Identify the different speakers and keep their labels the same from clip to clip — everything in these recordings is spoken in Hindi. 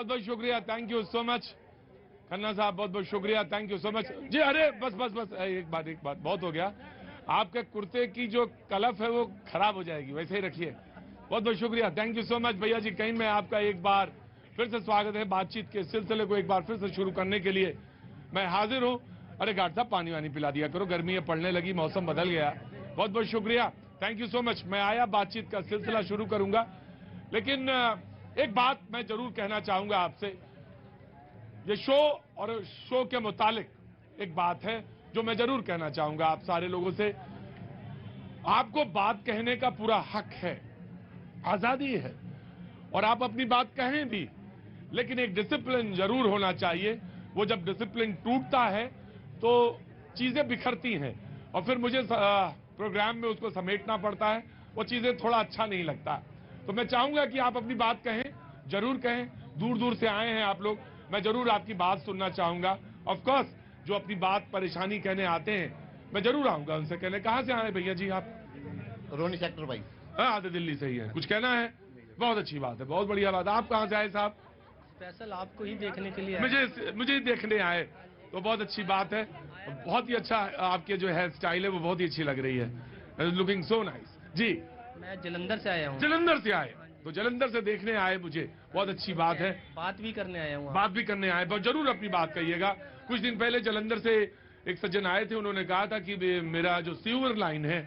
Speaker 1: बहुत बहुत शुक्रिया, thank you so much Khanna साहब, बहुत बहुत शुक्रिया, थैंक यू सो मच जी। अरे बस बस बस एक बात बहुत हो गया, आपके कुर्ते की जो कलफ है वो खराब हो जाएगी, वैसे ही रखिए। बहुत बहुत शुक्रिया, थैंक यू सो मच भैया जी। कहीं मैं आपका एक बार फिर से स्वागत है, बातचीत के सिलसिले को एक बार फिर से शुरू करने के लिए मैं हाजिर हूं। अरे गार्ड साहब पानी वानी पिला दिया करो, गर्मी है पड़ने लगी, मौसम बदल गया। बहुत बहुत शुक्रिया, थैंक यू सो मच। मैं आया, बातचीत का सिलसिला शुरू करूंगा, लेकिन एक बात मैं जरूर कहना चाहूंगा आपसे। ये शो और शो के मुतालिक एक बात है जो मैं जरूर कहना चाहूंगा आप सारे लोगों से। आपको बात कहने का पूरा हक है, आजादी है, और आप अपनी बात कहें भी, लेकिन एक डिसिप्लिन जरूर होना चाहिए। वो जब डिसिप्लिन टूटता है तो चीजें बिखरती हैं और फिर मुझे प्रोग्राम में उसको समेटना पड़ता है, वो चीजें थोड़ा अच्छा नहीं लगता। तो मैं चाहूंगा कि आप अपनी बात कहें, जरूर कहें। दूर दूर से आए हैं आप लोग, मैं जरूर आपकी बात सुनना चाहूंगा। ऑफ कोर्स जो अपनी बात परेशानी कहने आते हैं मैं जरूर आऊंगा उनसे कहने। कहां से आए भैया जी आप?
Speaker 2: रोनी सेक्टर भाई।
Speaker 1: हाँ आते दिल्ली से ही है, कुछ कहना है? बहुत अच्छी बात है, बहुत बढ़िया बात है। आप कहां से आए साहब?
Speaker 3: स्पेशल आपको ही देखने के लिए
Speaker 1: मुझे ही देखने आए, तो बहुत अच्छी बात है। बहुत ही अच्छा आपके जो हेयर स्टाइल है वो बहुत ही अच्छी लग रही है, लुकिंग सो नाइस जी।
Speaker 3: मैं जलंधर से आया हूँ।
Speaker 1: जलंधर से आए, तो जलंधर से देखने आए मुझे, बहुत अच्छी बात है।
Speaker 3: बात भी करने आया हूँ।
Speaker 1: बात भी करने आए, बहुत जरूर अपनी बात कहिएगा। कुछ दिन पहले जलंधर से एक सज्जन आए थे, उन्होंने कहा था कि मेरा जो सीवर लाइन है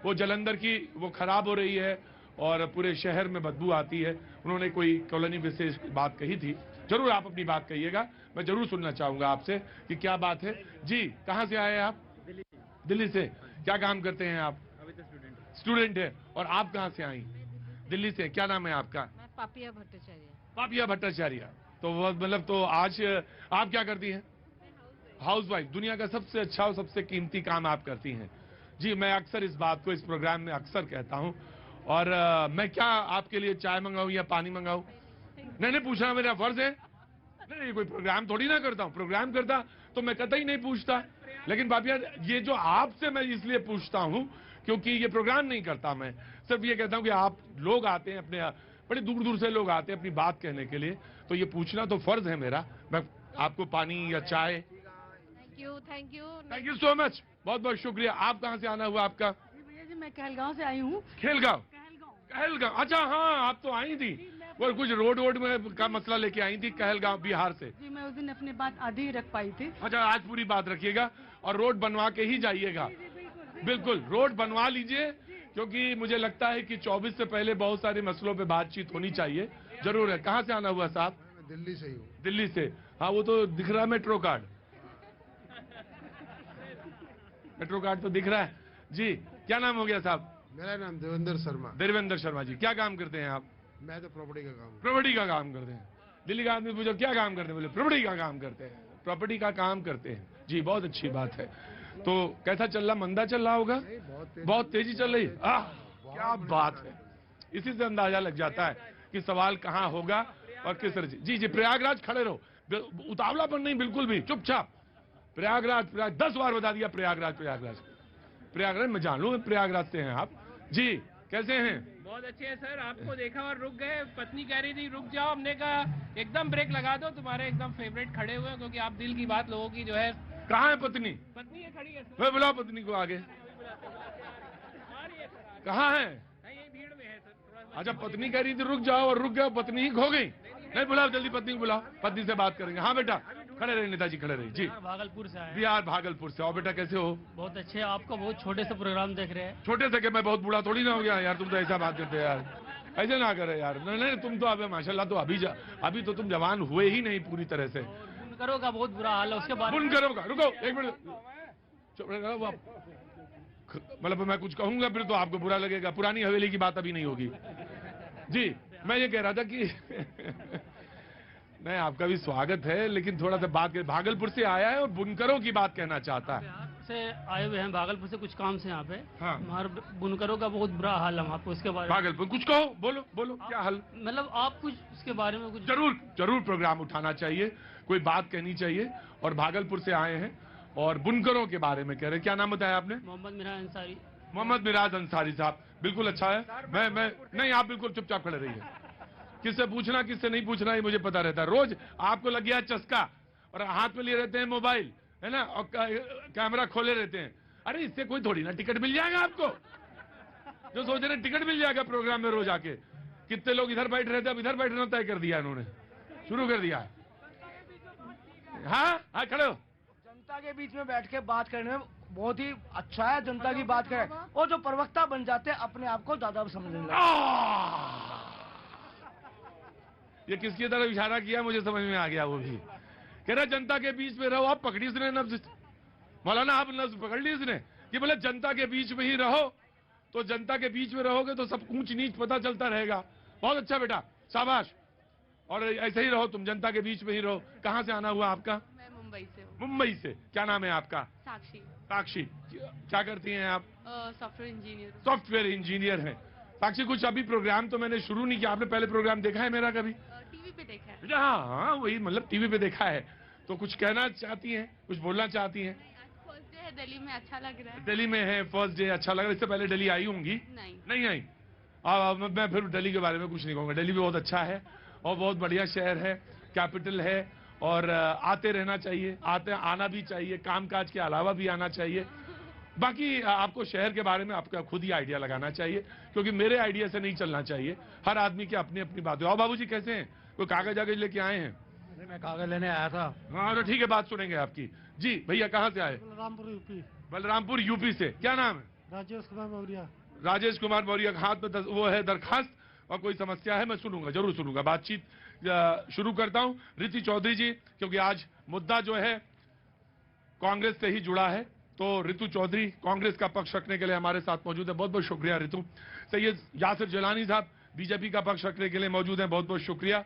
Speaker 1: वो जलंधर की वो खराब हो रही है और पूरे शहर में बदबू आती है। उन्होंने कोई कॉलोनी विशेष बात कही थी, जरूर आप अपनी बात कहिएगा, मैं जरूर सुनना चाहूंगा आपसे कि क्या बात है जी। कहां से आए आप? दिल्ली से। क्या काम करते हैं आप?
Speaker 4: अभी तो
Speaker 1: स्टूडेंट है। और आप कहां से आई? दिल्ली से। क्या नाम है आपका?
Speaker 5: मैं पापिया भट्टाचार्य।
Speaker 1: पापिया भट्टाचार्य। तो वो मतलब तो आज आप क्या करती हैं? हाउसवाइफ। दुनिया का सबसे अच्छा और सबसे कीमती काम आप करती हैं जी। मैं अक्सर इस बात को इस प्रोग्राम में अक्सर कहता हूं। और मैं क्या आपके लिए चाय मंगाऊं या पानी मंगाऊं? नहीं पूछना मेरा फर्ज है। नहीं कोई प्रोग्राम थोड़ी ना करता हूं, प्रोग्राम करता तो मैं कतई नहीं पूछता। लेकिन पापिया ये जो आपसे मैं इसलिए पूछता हूं क्योंकि ये प्रोग्राम नहीं करता, मैं सिर्फ ये कहता हूं कि आप लोग आते हैं, अपने बड़े दूर दूर से लोग आते हैं अपनी बात कहने के लिए, तो ये पूछना तो फर्ज है मेरा। मैं आपको पानी या चाय? थैंक यू सो मच, बहुत बहुत शुक्रिया। आप कहां से आना हुआ आपका?
Speaker 5: भैया जी मैं कहलगांव से आई हूँ।
Speaker 1: खेलगांव। कहलगांव, अच्छा हाँ आप तो आई थी, वो कुछ रोड में का मसला लेके आई थी कहलगांव बिहार से।
Speaker 5: जी मैं उस दिन अपनी बात आधी ही रख पाई थी।
Speaker 1: अच्छा आज पूरी बात रखिएगा और रोड बनवा के ही जाइएगा। बिल्कुल रोड बनवा लीजिए, क्योंकि मुझे लगता है कि 24 से पहले बहुत सारे मसलों पे बातचीत होनी चाहिए। जरूर है। कहां से आना हुआ साहब?
Speaker 2: दिल्ली से ही हूँ।
Speaker 1: दिल्ली से। हाँ वो तो दिख रहा है, मेट्रो कार्ड तो दिख रहा है जी। क्या नाम हो गया साहब?
Speaker 2: मेरा नाम देवेंद्र शर्मा।
Speaker 1: देवेंद्र शर्मा जी। क्या काम करते हैं आप?
Speaker 2: मैं तो प्रॉपर्टी का काम।
Speaker 1: प्रॉपर्टी का काम करते हैं। दिल्ली का आदमी पूछो क्या काम करते हैं, बोले प्रॉपर्टी का काम करते हैं। प्रॉपर्टी का काम करते हैं जी, बहुत अच्छी बात है। तो कैसा चल रहा? मंदा चल रहा होगा? बहुत तेजी चल रही है। क्या बात है। इसी से अंदाजा लग जाता है कि सवाल कहां होगा और किस तरह। जी प्रयागराज खड़े रहो, उतावलापन नहीं बिल्कुल भी, चुपचाप। प्रयागराज 10 बार बता दिया प्रयागराज मैं जान लूं प्रयागराज से हैं आप जी। कैसे हैं?
Speaker 4: बहुत अच्छे हैं सर। आपको देखा और रुक गए, पत्नी कह रही थी रुक जाओ, हमने कहा एकदम ब्रेक लगा दो, तुम्हारे एकदम फेवरेट खड़े हुए हैं क्योंकि आप दिल की बात लोगों की जो है।
Speaker 1: कहाँ है पत्नी?
Speaker 4: पत्नी है खड़ी है।
Speaker 1: मैं बुलाओ पत्नी को आगे। कहाँ है?
Speaker 4: यही भीड़ में है सर, थोड़ा।
Speaker 1: अच्छा पत्नी कह रही थी रुक जाओ और रुक गए, पत्नी ही खो गई। नहीं बुलाओ जल्दी पत्नी को बुलाओ, पत्नी से बात करेंगे। हाँ बेटा खड़े रहे, नेताजी खड़े रहे जी।
Speaker 3: भागलपुर से आए।
Speaker 1: बिहार भागलपुर से। और बेटा कैसे हो?
Speaker 3: बहुत अच्छे। आपका बहुत छोटे से प्रोग्राम देख रहे हैं।
Speaker 1: छोटे से? मैं बहुत बूढ़ा थोड़ी ना हो गया यार, तुम तो ऐसा बात करते यार, ऐसे ना करे यार। नहीं तुम तो अभी माशाल्लाह तो अभी तो तुम जवान हुए ही नहीं पूरी तरह से।
Speaker 3: बुनकरों का बहुत बुरा हाल है, उसके बाद।
Speaker 1: बुनकरों का रुको एक मिनट, मतलब मैं कुछ कहूंगा फिर तो आपको बुरा लगेगा। पुरानी हवेली की बात अभी नहीं होगी जी। मैं ये कह रहा था कि नहीं आपका भी स्वागत है, लेकिन थोड़ा सा बात कर। भागलपुर से आया है और बुनकरों की बात कहना चाहता है।
Speaker 3: से आए हुए हैं भागलपुर से कुछ काम से यहाँ पे।
Speaker 1: हाँ।
Speaker 3: हमारे बुनकरों का बहुत बुरा हाल है वहाँ पे, उसके बारे में।
Speaker 1: भागलपुर कुछ कहो, बोलो क्या हाल?
Speaker 3: मतलब आप कुछ उसके बारे में कुछ।
Speaker 1: जरूर प्रोग्राम उठाना चाहिए, कोई बात कहनी चाहिए। और भागलपुर से आए हैं और बुनकरों के बारे में कह रहे हैं। क्या नाम बताया आपने?
Speaker 3: मोहम्मद मिराज अंसारी।
Speaker 1: मोहम्मद मिराज अंसारी साहब, बिल्कुल अच्छा है। मैं नहीं आप बिल्कुल चुपचाप खड़े रहिए, किससे पूछना किससे नहीं पूछना ये मुझे पता रहता है। रोज आपको लग गया चस्का और हाथ में लिए रहते हैं मोबाइल, है ना, और कैमरा खोले रहते हैं। अरे इससे कोई थोड़ी ना टिकट मिल जाएगा आपको, जो सोच रहे टिकट मिल जाएगा प्रोग्राम में रोज आके। कितने लोग इधर बैठ रहे थे, अब इधर बैठना तय कर दिया इन्होंने, शुरू कर दिया। हाँ हाँ खड़े हो।
Speaker 6: जनता के बीच में बैठ के बात करने में बहुत ही अच्छा है, जनता की बात करें। और जो प्रवक्ता बन जाते हैं अपने आप को ज्यादा समझने लगते हैं।
Speaker 1: ये किसकी तरफ इशारा किया मुझे समझ में आ गया। वो भी कह रहा जनता के बीच में रहो। आप पकड़ी इसने नब्ज, मौलाना आप नब्ज पकड़ ली इसने कि बोले जनता के बीच में ही रहो। तो जनता के बीच में रहोगे तो सब ऊंच नीच पता चलता रहेगा। बहुत अच्छा बेटा, शाबाश। और ऐसे ही रहो, तुम जनता के बीच में ही रहो। कहाँ से आना हुआ आपका?
Speaker 5: मैं मुंबई से हूँ।
Speaker 1: मुंबई से। क्या नाम है आपका?
Speaker 5: साक्षी,
Speaker 1: साक्षी। क्या करती हैं आप?
Speaker 5: Software engineer.
Speaker 1: सॉफ्टवेयर इंजीनियर हैं। साक्षी, कुछ अभी प्रोग्राम तो मैंने शुरू नहीं किया। आपने पहले प्रोग्राम देखा है मेरा कभी?
Speaker 5: टीवी पे देखा है।
Speaker 1: हाँ हाँ, वही मतलब टीवी पे देखा है। तो कुछ कहना चाहती हैं, कुछ बोलना चाहती हैं?
Speaker 5: आज फर्स्ट डे है दिल्ली में, अच्छा लग रहा है।
Speaker 1: दिल्ली में है, फर्स्ट डे, अच्छा लग रहा है। इससे पहले दिल्ली आई होंगी? नहीं आई। मैं फिर दिल्ली के बारे में कुछ नहीं कहूंगा। दिल्ली भी बहुत अच्छा है और बहुत बढ़िया शहर है, कैपिटल है। और आते रहना चाहिए, आना भी चाहिए, कामकाज के अलावा भी आना चाहिए। बाकी आपको शहर के बारे में आपका खुद ही आइडिया लगाना चाहिए, क्योंकि मेरे आइडिया से नहीं चलना चाहिए। हर आदमी की अपनी अपनी बात है। और बाबूजी कैसे हैं? कोई कागज आगज लेके आए हैं?
Speaker 6: मैं कागज लेने आया था।
Speaker 1: हाँ तो ठीक है, बात सुनेंगे आपकी। जी भैया, कहाँ से आए?
Speaker 6: बलरामपुर यूपी।
Speaker 1: बलरामपुर यूपी से। क्या नाम है?
Speaker 6: राजेश कुमार मौर्य।
Speaker 1: राजेश कुमार मौर्य। हाथ में वो है दरखास्त और कोई समस्या है? मैं सुनूंगा, जरूर सुनूंगा। बातचीत शुरू करता हूं। ऋतु चौधरी जी, क्योंकि आज मुद्दा जो है कांग्रेस से ही जुड़ा है, तो ऋतु चौधरी कांग्रेस का पक्ष रखने के लिए हमारे साथ मौजूद है। बहुत बहुत शुक्रिया ऋतु। सैयद यासिर जिलानी साहब बीजेपी का पक्ष रखने के लिए मौजूद है। बहुत बहुत शुक्रिया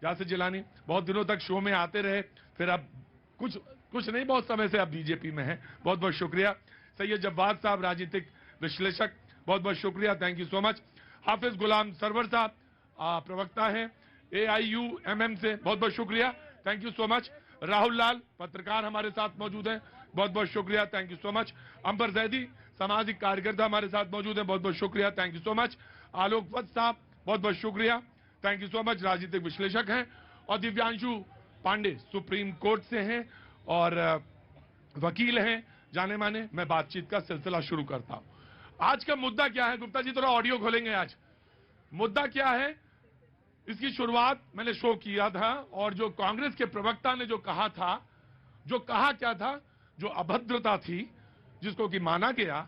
Speaker 1: यासिर जिलानी। बहुत दिनों तक शो में आते रहे, फिर अब कुछ नहीं, बहुत समय से अब बीजेपी में है। बहुत बहुत शुक्रिया। सैयद जब्बार साहब राजनीतिक विश्लेषक, बहुत बहुत शुक्रिया, thank you so much. Hafiz Gulam Sarwar sahab प्रवक्ता हैं AIUMM से, बहुत बहुत शुक्रिया, thank you so much. Rahul Lal पत्रकार हमारे साथ मौजूद हैं, बहुत बहुत शुक्रिया, thank you so much. Ambar Zaidi सामाजिक कार्यकर्ता हमारे साथ मौजूद हैं, बहुत बहुत शुक्रिया, thank you so much. Alok Vats sahab, बहुत बहुत शुक्रिया, थैंक यू सो मच, राजनीतिक विश्लेषक हैं। और दिव्यांशु पांडे सुप्रीम कोर्ट से हैं और वकील हैं जाने माने। मैं बातचीत का सिलसिला शुरू करता हूं। आज का मुद्दा क्या है? गुप्ता जी थोड़ा ऑडियो खोलेंगे। आज मुद्दा क्या है, इसकी शुरुआत मैंने शो किया था और जो कांग्रेस के प्रवक्ता ने जो कहा था, जो कहा क्या था, जो अभद्रता थी जिसको कि माना गया,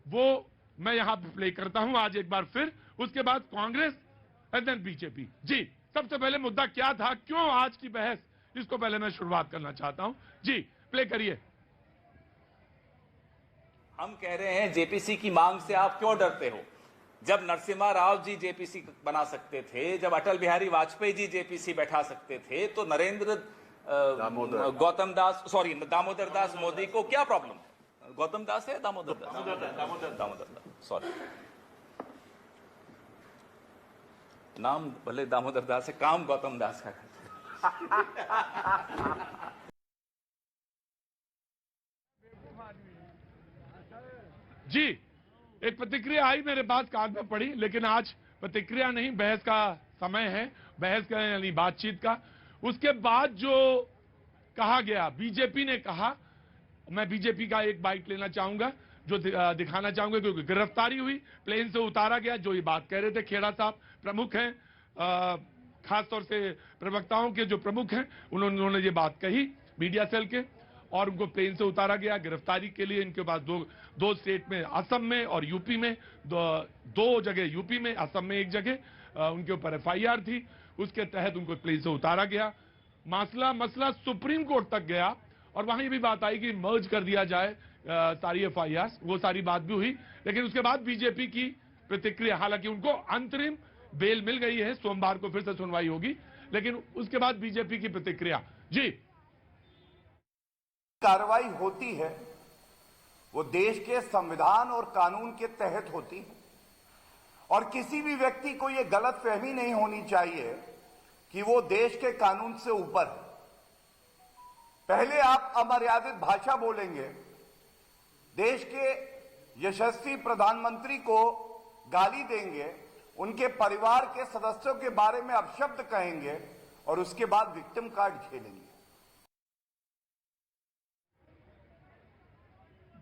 Speaker 1: वो मैं यहां पे प्ले करता हूं आज एक बार फिर। उसके बाद कांग्रेस एंड देन बीजेपी। जी, सबसे पहले मुद्दा क्या था, क्यों आज की बहस, इसको पहले मैं शुरुआत करना चाहता हूं। जी प्ले करिए।
Speaker 7: हम कह रहे हैं जेपीसी की मांग से आप क्यों डरते हो? जब नरसिम्हा राव जी जेपीसी बना सकते थे, जब अटल बिहारी वाजपेयी जी जेपीसी बैठा सकते थे, तो नरेंद्र दामोदर दास मोदी को क्या प्रॉब्लम? गौतम दास है दामोदर दास, सॉरी, नाम भले दामोदर दास है, काम गौतम दास का
Speaker 1: जी एक प्रतिक्रिया आई मेरे पास, कागज में पड़ी, लेकिन आज प्रतिक्रिया नहीं, बहस का समय है, बहस का यानी बातचीत का। उसके बाद जो कहा गया, बीजेपी ने कहा, मैं बीजेपी का एक बाइट लेना चाहूंगा, जो दिखाना चाहूंगा, क्योंकि गिरफ्तारी हुई, प्लेन से उतारा गया, जो ये बात कह रहे थे खेड़ा साहब, प्रमुख हैं, खासतौर से प्रवक्ताओं के जो प्रमुख हैं, उन्होंने ये बात कही मीडिया सेल के, और उनको प्लेन से उतारा गया गिरफ्तारी के लिए। इनके पास दो स्टेट में, असम में और यूपी में, दो जगह यूपी में, असम में एक जगह उनके ऊपर FIR थी, उसके तहत उनको प्लेन से उतारा गया। मसला सुप्रीम कोर्ट तक गया और वहां ये भी बात आई कि मर्ज कर दिया जाए सारी FIR, वो सारी बात भी हुई। लेकिन उसके बाद बीजेपी की प्रतिक्रिया, हालांकि उनको अंतरिम बेल मिल गई है, सोमवार को फिर से सुनवाई होगी, लेकिन उसके बाद बीजेपी की प्रतिक्रिया। जी,
Speaker 8: कार्रवाई होती है वो देश के संविधान और कानून के तहत होती है, और किसी भी व्यक्ति को यह गलतफहमी नहीं होनी चाहिए कि वो देश के कानून से ऊपर है। पहले आप अमर्यादित भाषा बोलेंगे, देश के यशस्वी प्रधानमंत्री को गाली देंगे, उनके परिवार के सदस्यों के बारे में अपशब्द कहेंगे और उसके बाद विक्टिम कार्ड खेलेंगे।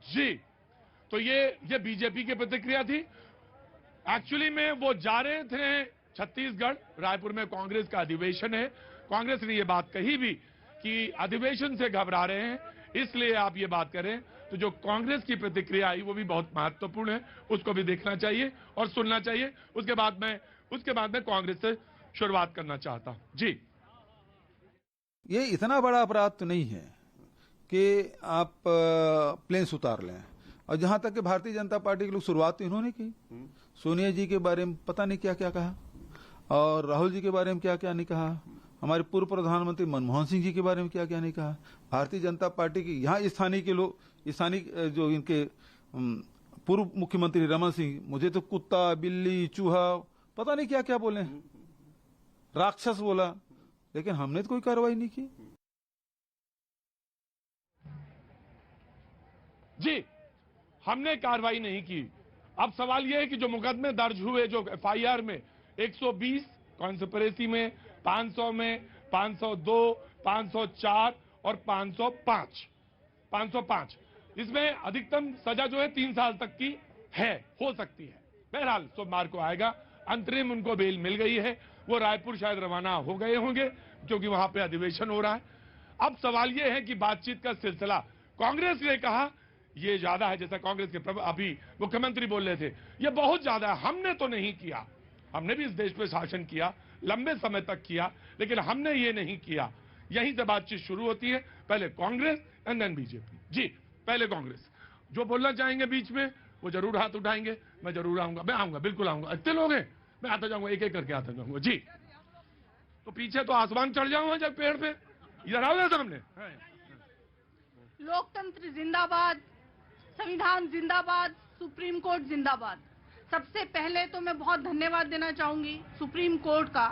Speaker 1: जी, तो ये बीजेपी की प्रतिक्रिया थी। एक्चुअली में वो जा रहे थे छत्तीसगढ़, रायपुर में कांग्रेस का अधिवेशन है। कांग्रेस ने ये बात कही भी कि अधिवेशन से घबरा रहे हैं, इसलिए आप ये बात करें। तो जो कांग्रेस की प्रतिक्रिया आई वो भी बहुत महत्वपूर्ण है, उसको भी देखना चाहिए और सुनना चाहिए। उसके बाद मैं कांग्रेस से शुरुआत करना चाहता हूं। जी,
Speaker 9: ये इतना बड़ा अपराध तो नहीं है कि आप प्लेन्स उतार लें। और जहां तक कि भारतीय जनता पार्टी के लोग शुरुआत तो इन्होंने की, सोनिया जी के बारे में पता नहीं क्या क्या कहा, और राहुल जी के बारे में क्या क्या नहीं कहा, हमारे पूर्व प्रधानमंत्री मनमोहन सिंह जी के बारे में क्या क्या नहीं कहा। भारतीय जनता पार्टी की यहाँ स्थानीय के लोग, स्थानीय जो इनके पूर्व मुख्यमंत्री रमन सिंह, मुझे तो कुत्ता, बिल्ली, चूहा, पता नहीं क्या क्या बोले, राक्षस बोला, लेकिन हमने तो कोई कार्रवाई नहीं की।
Speaker 1: जी, हमने कार्रवाई नहीं की। अब सवाल यह है कि जो मुकदमे दर्ज हुए, जो एफआईआर में 120 कॉन्स्पिरेसी में, 500 में, 502, 504 और 505, इसमें अधिकतम सजा जो है 3 साल तक की है, हो सकती है। बहरहाल सोमवार को आएगा, अंतरिम उनको बेल मिल गई है। वो रायपुर शायद रवाना हो गए होंगे क्योंकि वहां पे अधिवेशन हो रहा है। अब सवाल यह है कि बातचीत का सिलसिला, कांग्रेस ने कहा ये ज्यादा है, जैसा कांग्रेस के अभी मुख्यमंत्री बोल रहे थे, ये बहुत ज्यादा है। हमने तो नहीं किया, हमने भी इस देश पे शासन किया, लंबे समय तक किया, लेकिन हमने ये नहीं किया। यहीं से बातचीत शुरू होती है, पहले कांग्रेस एंड देन बीजेपी। जी, पहले कांग्रेस जो बोलना चाहेंगे बीच में वो जरूर हाथ उठाएंगे, मैं जरूर आऊंगा, मैं आऊंगा, बिल्कुल आऊंगा। इतने लोग हैं, मैं आता जाऊंगा, एक एक करके आता जाऊंगा। जी, तो पीछे तो आसमान चढ़ जाऊंगा जब पेड़ पे, इधर आओ सामने।
Speaker 10: लोकतंत्र जिंदाबाद, संविधान जिंदाबाद, सुप्रीम कोर्ट जिंदाबाद। सबसे पहले तो मैं बहुत धन्यवाद देना चाहूंगी सुप्रीम कोर्ट का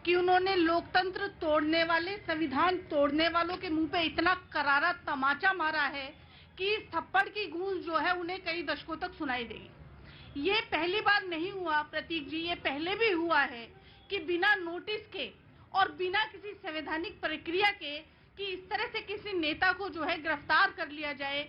Speaker 10: कि उन्होंने लोकतंत्र तोड़ने वाले, संविधान तोड़ने वालों के मुंह पे इतना करारा तमाचा मारा है कि इस थप्पड़ की गूंज जो है उन्हें कई दशकों तक सुनाई देगी। ये पहली बार नहीं हुआ प्रतीक जी, ये पहले भी हुआ है कि बिना नोटिस के और बिना किसी संवैधानिक प्रक्रिया के कि इस तरह से किसी नेता को जो है गिरफ्तार कर लिया जाए।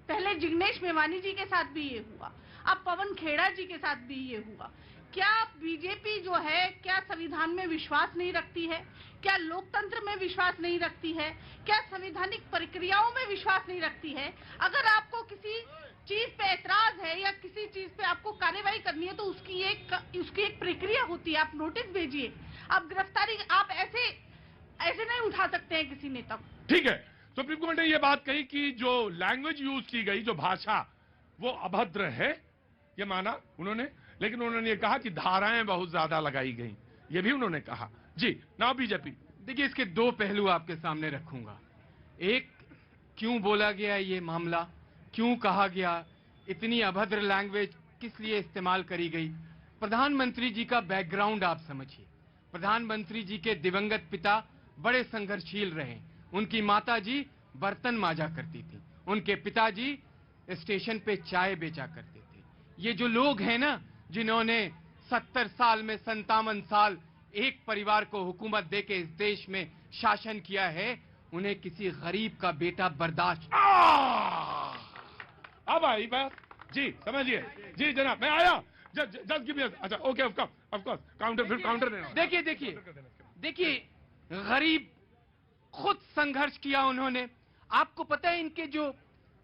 Speaker 10: पहले जिग्नेश मेवानी जी के साथ भी ये हुआ, अब पवन खेड़ा जी के साथ भी ये हुआ। क्या बीजेपी जो है, क्या संविधान में विश्वास नहीं रखती है? क्या लोकतंत्र में विश्वास नहीं रखती है? क्या संवैधानिक प्रक्रियाओं में विश्वास नहीं रखती है? अगर आपको किसी चीज पे ऐतराज है या किसी चीज पे आपको कार्रवाई करनी है तो उसकी एक प्रक्रिया होती है। आप नोटिस भेजिए, आप गिरफ्तारी, आप ऐसे नहीं उठा सकते हैं किसी नेता को।
Speaker 1: ठीक है, सुप्रीम कोर्ट ने यह बात कही कि जो लैंग्वेज यूज की गई, जो भाषा, वो अभद्र है, ये माना उन्होंने, लेकिन उन्होंने ये कहा कि धाराएं बहुत ज्यादा लगाई गई, ये भी उन्होंने कहा। जी, नाउ बीजेपी।
Speaker 11: देखिए, इसके दो पहलू आपके सामने रखूंगा। एक, क्यों बोला गया ये मामला, क्यों कहा गया, इतनी अभद्र लैंग्वेज किस लिए इस्तेमाल करी गई। प्रधानमंत्री जी का बैकग्राउंड आप समझिए। प्रधानमंत्री जी के दिवंगत पिता बड़े संघर्षशील रहे। उनकी माता जी बर्तन मांजा करती थी, उनके पिताजी स्टेशन पे चाय बेचा करते थे। ये जो लोग हैं ना, जिन्होंने 70 साल में 57 साल एक परिवार को हुकूमत देके इस देश में शासन किया है, उन्हें किसी गरीब का बेटा बर्दाश्त।
Speaker 1: अब आई बात। जी, समझिए। जी जनाब, मैं आया। जस्ट गिव मी, अच्छा, ओके, ऑफ कोर्स, काउंटर, फिर काउंटर देना।
Speaker 11: देखिए, गरीब खुद संघर्ष किया उन्होंने। आपको पता है, इनके जो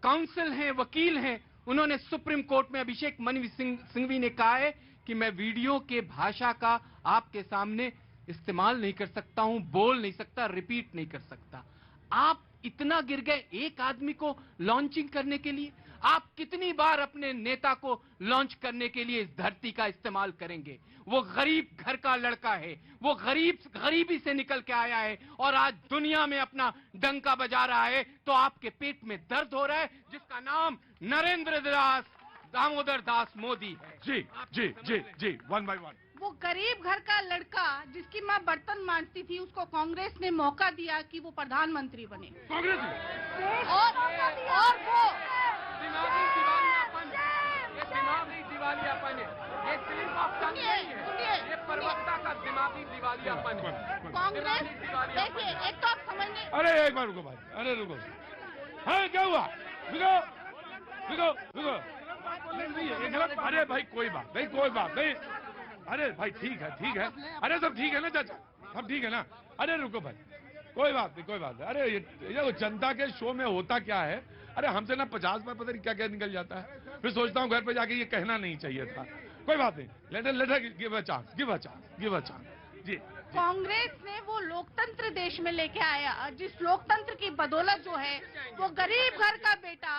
Speaker 11: काउंसिल हैं, वकील हैं, उन्होंने सुप्रीम कोर्ट में अभिषेक मनु सिंघवी ने कहा है कि मैं वीडियो के भाषा का आपके सामने इस्तेमाल नहीं कर सकता हूं, बोल नहीं सकता, रिपीट नहीं कर सकता। आप इतना गिर गए एक आदमी को लॉन्चिंग करने के लिए? आप कितनी बार अपने नेता को लॉन्च करने के लिए इस धरती का इस्तेमाल करेंगे? वो गरीब घर का लड़का है, वो गरीबी से निकल के आया है और आज दुनिया में अपना डंका बजा रहा है। तो आपके पेट में दर्द हो रहा है, जिसका नाम नरेंद्र दामोदर दास मोदी है।
Speaker 1: जी जी जी जी, वन बाय वन।
Speaker 10: वो गरीब घर का लड़का जिसकी माँ बर्तन मांजती थी, उसको कांग्रेस ने मौका दिया कि वो प्रधानमंत्री बने।
Speaker 1: कांग्रेस
Speaker 10: और वो
Speaker 11: दिमागी दीवानापन, ये दिमागी दिवालियापन है, ये सिर्फ ऑप्शन नहीं है, ये प्रवक्ता का दिमागी दिवालियापन है।
Speaker 10: कांग्रेस देखिए, एक तो आप समझने,
Speaker 1: अरे एक बार रुको भाई, अरे रुको, हाँ क्या हुआ, रुको रुको रुको, नहीं, अरे भाई कोई बात नहीं, कोई बात नहीं, अरे भाई ठीक है, अरे सब ठीक है ना चाचा, सब ठीक है ना, अरे रुको भाई, कोई बात नहीं, कोई बात नहीं, अरे ये जनता के शो में होता क्या है, अरे हमसे ना 50 बार पता नहीं क्या क्या निकल जाता है, फिर सोचता हूँ घर पे जाके ये कहना नहीं चाहिए था, कोई बात नहीं, लेटर गिव अ चांस जी।
Speaker 10: कांग्रेस ने वो लोकतंत्र देश में लेके आया, जिस लोकतंत्र की बदौलत जो है वो गरीब घर का बेटा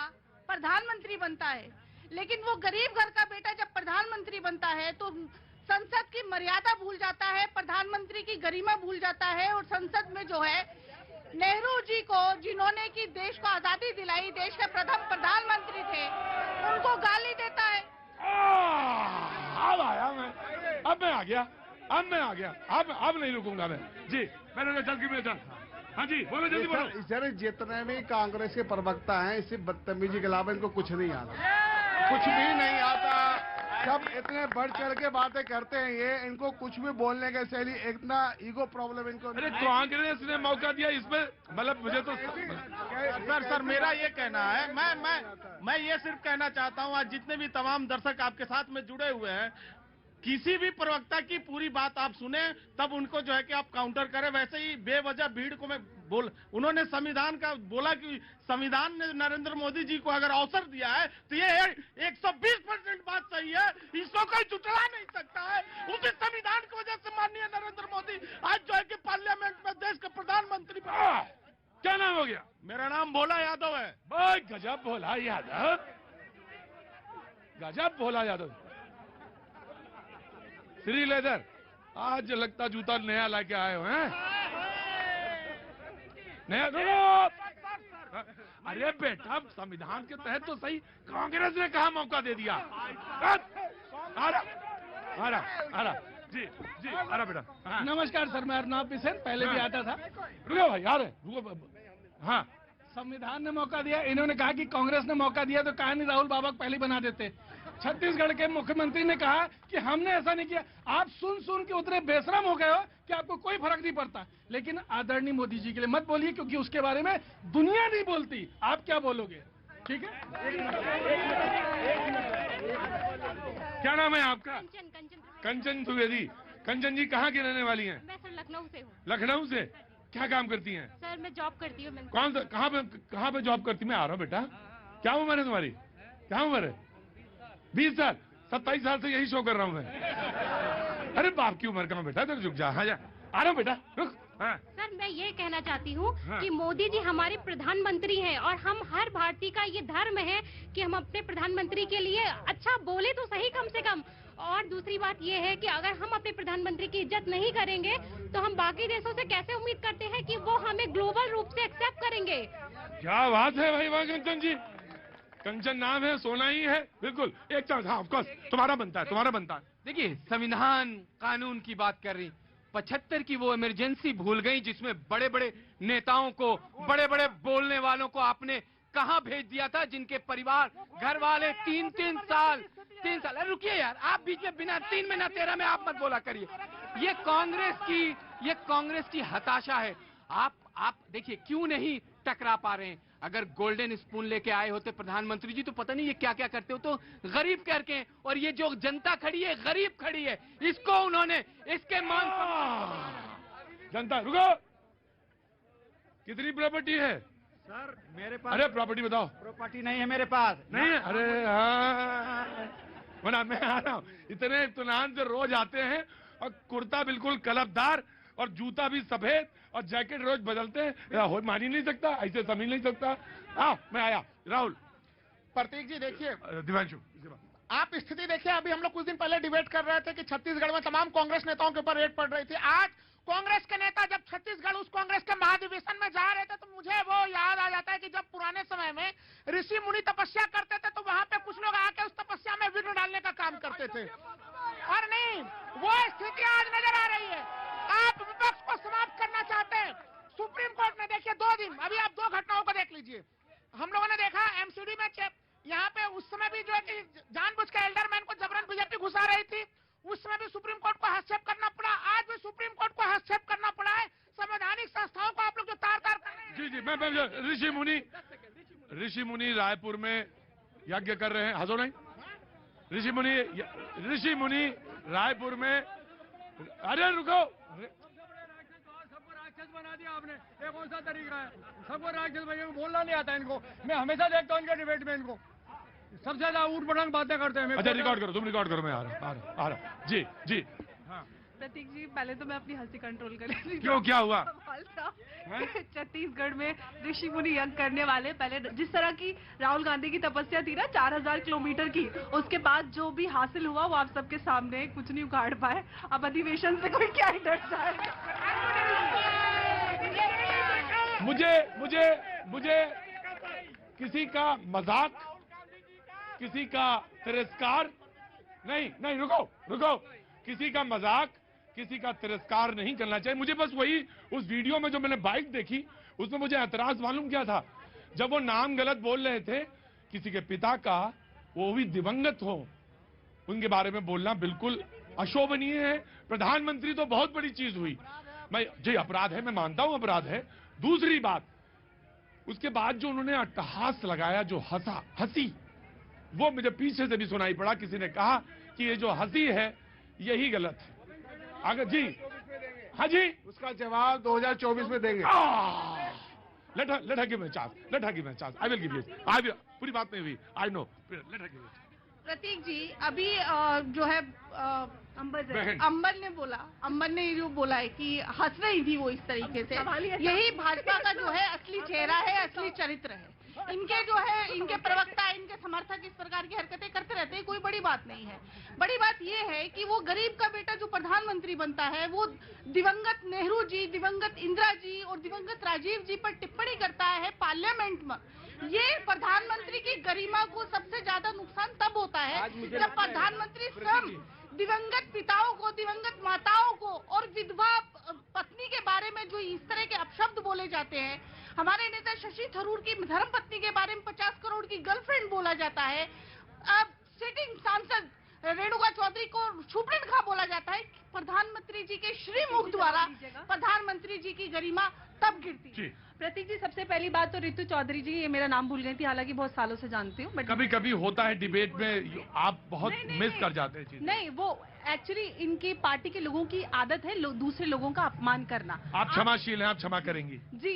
Speaker 10: प्रधानमंत्री बनता है। लेकिन वो गरीब घर का बेटा जब प्रधानमंत्री बनता है तो संसद की मर्यादा भूल जाता है, प्रधानमंत्री की गरिमा भूल जाता है, और संसद में जो है नेहरू जी को, जिन्होंने की देश को आजादी दिलाई, देश के प्रथम प्रधानमंत्री थे, उनको गाली देता है।
Speaker 1: अब आया मैं, अब मैं आ गया, अब नहीं रुकूंगा मैं जी, मैंने चल, हाँ जी बोलो, जल्दी बोलो।
Speaker 2: सर जितने भी कांग्रेस के प्रवक्ता हैं, इससे बदतमीजी के अलावा इनको कुछ नहीं आता, कुछ भी नहीं आता, सब इतने बढ़ चढ़ के बातें करते हैं, ये इनको कुछ भी बोलने का शैली, इतना ईगो प्रॉब्लम इनको।
Speaker 1: अरे कांग्रेस ने मौका दिया इसमें, मतलब मुझे तो
Speaker 12: सर मेरा ये कहना है, मैं ये सिर्फ कहना चाहता हूँ, आज जितने भी तमाम दर्शक आपके साथ में जुड़े हुए हैं, किसी भी प्रवक्ता की पूरी बात आप सुने तब उनको जो है कि आप काउंटर करें, वैसे ही बेवजह भीड़ को मैं उन्होंने संविधान का बोला कि संविधान ने नरेंद्र मोदी जी को अगर अवसर दिया है तो ये 120% बात सही है, इसको कोई झुठला नहीं सकता है। उसी संविधान की वजह से माननीय नरेंद्र मोदी आज जो है कि पार्लियामेंट में देश के प्रधानमंत्री बने।
Speaker 1: क्या नाम हो गया?
Speaker 12: मेरा नाम भोला यादव है।
Speaker 1: गजब भोला यादव, गजब भोला यादव। श्री लेदर, आज लगता जूता नया लाके आए हो हैं? नया? अरे बेटा, संविधान के तहत तो सही, कांग्रेस ने कहा मौका दे दिया। आ जी आ रहा बेटा। हाँ।
Speaker 6: नमस्कार सर, मैं अर्नाब बिसेन, पहले भी आता था।
Speaker 1: रुको भाई, यार रुको। हाँ,
Speaker 6: संविधान ने मौका दिया, इन्होंने कहा कि कांग्रेस ने मौका दिया तो कहा नहीं राहुल बाबा को पहले बना देते। छत्तीसगढ़ के मुख्यमंत्री ने कहा कि हमने ऐसा नहीं किया। आप सुन के उतने बेशरम हो गए हो कि आपको कोई फर्क नहीं पड़ता। लेकिन आदरणीय मोदी जी के लिए मत बोलिए, क्योंकि उसके बारे में दुनिया नहीं बोलती। आप क्या बोलोगे? ठीक है,
Speaker 1: क्या नाम है आपका? कंचन द्विवेदी। कंचन जी कहाँ की रहने वाली हैं?
Speaker 5: मैं सर लखनऊ से हूँ।
Speaker 1: लखनऊ से? क्या काम करती हैं?
Speaker 5: सर मैं जॉब करती हूँ।
Speaker 1: कौन सा, कहाँ पे जॉब करती? मैं आ रहा हूँ बेटा। क्या उम्र है तुम्हारी? क्या उम्र है? 20 साल? 27 साल से यही शो कर रहा हूँ मैं। अरे बाप की उम्र कहाँ बेटा, रुक जा। हाँ जा, आ रहा हूँ बेटा, रुक। हाँ।
Speaker 5: सर मैं ये कहना चाहती हूँ कि मोदी जी हमारे प्रधानमंत्री हैं और हम हर भारतीय का ये धर्म है कि हम अपने प्रधानमंत्री के लिए अच्छा बोले तो सही कम से कम। और दूसरी बात ये है कि अगर हम अपने प्रधानमंत्री की इज्जत नहीं करेंगे तो हम बाकी देशों से कैसे उम्मीद करते हैं कि वो हमें ग्लोबल रूप से एक्सेप्ट करेंगे।
Speaker 1: क्या बात है भाई वाह कंचन जी। कंचन नाम है, सोना ही है, बिल्कुल एक चांस। हाँ ऑफकोर्स, तुम्हारा बनता है।
Speaker 11: देखिए, संविधान कानून की बात कर रही, 75 की वो इमरजेंसी भूल गई जिसमें बड़े बड़े नेताओं को, बड़े बड़े बोलने वालों को आपने कहां भेज दिया था, जिनके परिवार घर वाले 3 साल। अरे रुकिए यार, आप बीच में बिना 3 में ना 13 में आप मत बोला करिए। ये कांग्रेस की हताशा है। आप देखिए क्यों नहीं टकरा पा रहे हैं। अगर गोल्डन स्पून लेके आए होते प्रधानमंत्री जी तो पता नहीं ये क्या क्या करते हो। तो गरीब करके, और ये जो जनता खड़ी है गरीब खड़ी है, इसको उन्होंने इसके मान।
Speaker 1: जनता रुको, कितनी प्रॉपर्टी है
Speaker 12: सर मेरे पास?
Speaker 1: अरे प्रॉपर्टी बताओ।
Speaker 12: प्रॉपर्टी नहीं है मेरे पास।
Speaker 1: नहीं है? अरे हाँ, मैं आ रहा हूँ। इतने इत्मीनान से रोज आते हैं और कुर्ता बिल्कुल कलफदार और जूता भी सफेद और जैकेट रोज बदलते हैं। मान ही नहीं सकता, ऐसे समझ नहीं सकता। हाँ मैं आया। राहुल।
Speaker 12: प्रतीक जी देखिए,
Speaker 1: दिवांशु
Speaker 12: आप स्थिति देखिए। अभी हम लोग कुछ दिन पहले डिबेट कर रहे थे कि छत्तीसगढ़ में तमाम कांग्रेस नेताओं के ऊपर रेड पड़ रही थी। आज कांग्रेस के नेता जब छत्तीसगढ़ उस कांग्रेस के महाधिवेशन में जा रहे थे तो मुझे वो याद आ जाता है कि जब पुराने समय में ऋषि मुनि तपस्या करते थे तो वहां पे कुछ लोग आके उस तपस्या में विघ्न डालने का काम करते थे। और नहीं, वो स्थिति आज नजर आ रही है। आप विपक्ष को समाप्त करना चाहते हैं। सुप्रीम कोर्ट ने देखिए 2 दिन, अभी आप 2 घटनाओं को देख लीजिए। हम लोगों ने देखा एमसीडी में यहाँ पे उस समय भी जो है कि जानबूझ के एल्डरमैन को जबरन बीजेपी घुसा रही थी, उस समय भी सुप्रीम कोर्ट को हस्तक्षेप करना पड़ा, आज भी सुप्रीम कोर्ट को हस्तक्षेप करना पड़ा है। संवैधानिक संस्थाओं को आप लोग जो तार तार कर रहे हैं।
Speaker 1: जी मैं ऋषि मुनि रायपुर में यज्ञ कर रहे हैं, हंसो नहीं। ऋषि मुनि रायपुर में, अरे रुको,
Speaker 6: सबको राक्षस बना दिया आपने, ये कौन सा तरीका है? सबको राक्षस बना, बोलना नहीं आता इनको। मैं हमेशा देखता हूँ इनके डिबेट में इनको सबसे ज्यादा ऊट पटांग बातें करते हैं।
Speaker 1: अच्छा रिकॉर्ड करो, तुम रिकॉर्ड करो, मैं आ रहा। जी हाँ।
Speaker 10: प्रतीक जी, पहले तो मैं अपनी हंसी कंट्रोल कर रही थी।
Speaker 1: क्यों, क्या हुआ?
Speaker 10: छत्तीसगढ़ में ऋषि मुनि यज्ञ करने वाले, पहले जिस तरह की राहुल गांधी की तपस्या थी ना 4000 किलोमीटर की, उसके बाद जो भी हासिल हुआ वो आप सबके सामने, कुछ नहीं उखाड़ पाए। अब अधिवेशन से कोई क्या ही डरता है।
Speaker 1: मुझे किसी का मजाक, किसी का तिरस्कार नहीं, रुको, किसी का मजाक, किसी का तिरस्कार नहीं करना चाहिए। मुझे बस वही उस वीडियो में जो मैंने बाइक देखी, उसमें मुझे ऐतराज मालूम क्या था, जब वो नाम गलत बोल रहे थे किसी के पिता का, वो भी दिवंगत हो, उनके बारे में बोलना बिल्कुल अशोभनीय है। प्रधानमंत्री तो बहुत बड़ी चीज हुई, जी अपराध है, मैं मानता हूं अपराध है। दूसरी बात, उसके बाद जो उन्होंने अट्टहास लगाया, जो हंसी, वो मुझे पीछे से भी सुनाई पड़ा। किसी ने कहा कि ये जो हंसी है यही गलत है। अगर जी, हाँ जी,
Speaker 2: उसका जवाब 2024 में देंगे।
Speaker 1: Let her give me chance, I will give you, पूरी बात नहीं हुई, I know, let her give you.
Speaker 10: Prateek ji, अभी जो है अंबर ने जो बोला है कि हंस रही थी वो इस तरीके से, यही भाजपा का जो है असली चेहरा है, असली चरित्र है। इनके जो है, इनके प्रवक्ता, इनके समर्थक इस प्रकार की हरकतें करते रहते हैं, कोई बड़ी बात नहीं है। बड़ी बात यह है कि वो गरीब का बेटा जो प्रधानमंत्री बनता है, वो दिवंगत नेहरू जी, दिवंगत इंदिरा जी और दिवंगत राजीव जी पर टिप्पणी करता है पार्लियामेंट में। ये प्रधानमंत्री की गरिमा को सबसे ज्यादा नुकसान तब होता है जब प्रधानमंत्री स्वयं दिवंगत पिताओं को, दिवंगत माताओं को और विधवा पत्नी के बारे में जो इस तरह के अपशब्द बोले जाते हैं। हमारे नेता शशि थरूर की धर्मपत्नी के बारे में 50 करोड़ की गर्लफ्रेंड बोला जाता है। अब सिटिंग सांसद रेणुका चौधरी को छुपड़न खा बोला जाता है। प्रधानमंत्री जी के श्रीमुख द्वारा प्रधानमंत्री जी की गरिमा तब गिरती है। प्रतीक जी, सबसे पहली बात तो रितु चौधरी जी, ये मेरा नाम भूल गई थी, हालांकि बहुत सालों से जानती हूँ, बट
Speaker 1: कभी होता है डिबेट में, आप बहुत मिस कर जाते हैं चीज़।
Speaker 10: नहीं, वो एक्चुअली इनकी पार्टी के लोगों की आदत है दूसरे लोगों का अपमान करना।
Speaker 1: आप क्षमाशील हैं, आप क्षमा करेंगी
Speaker 10: जी।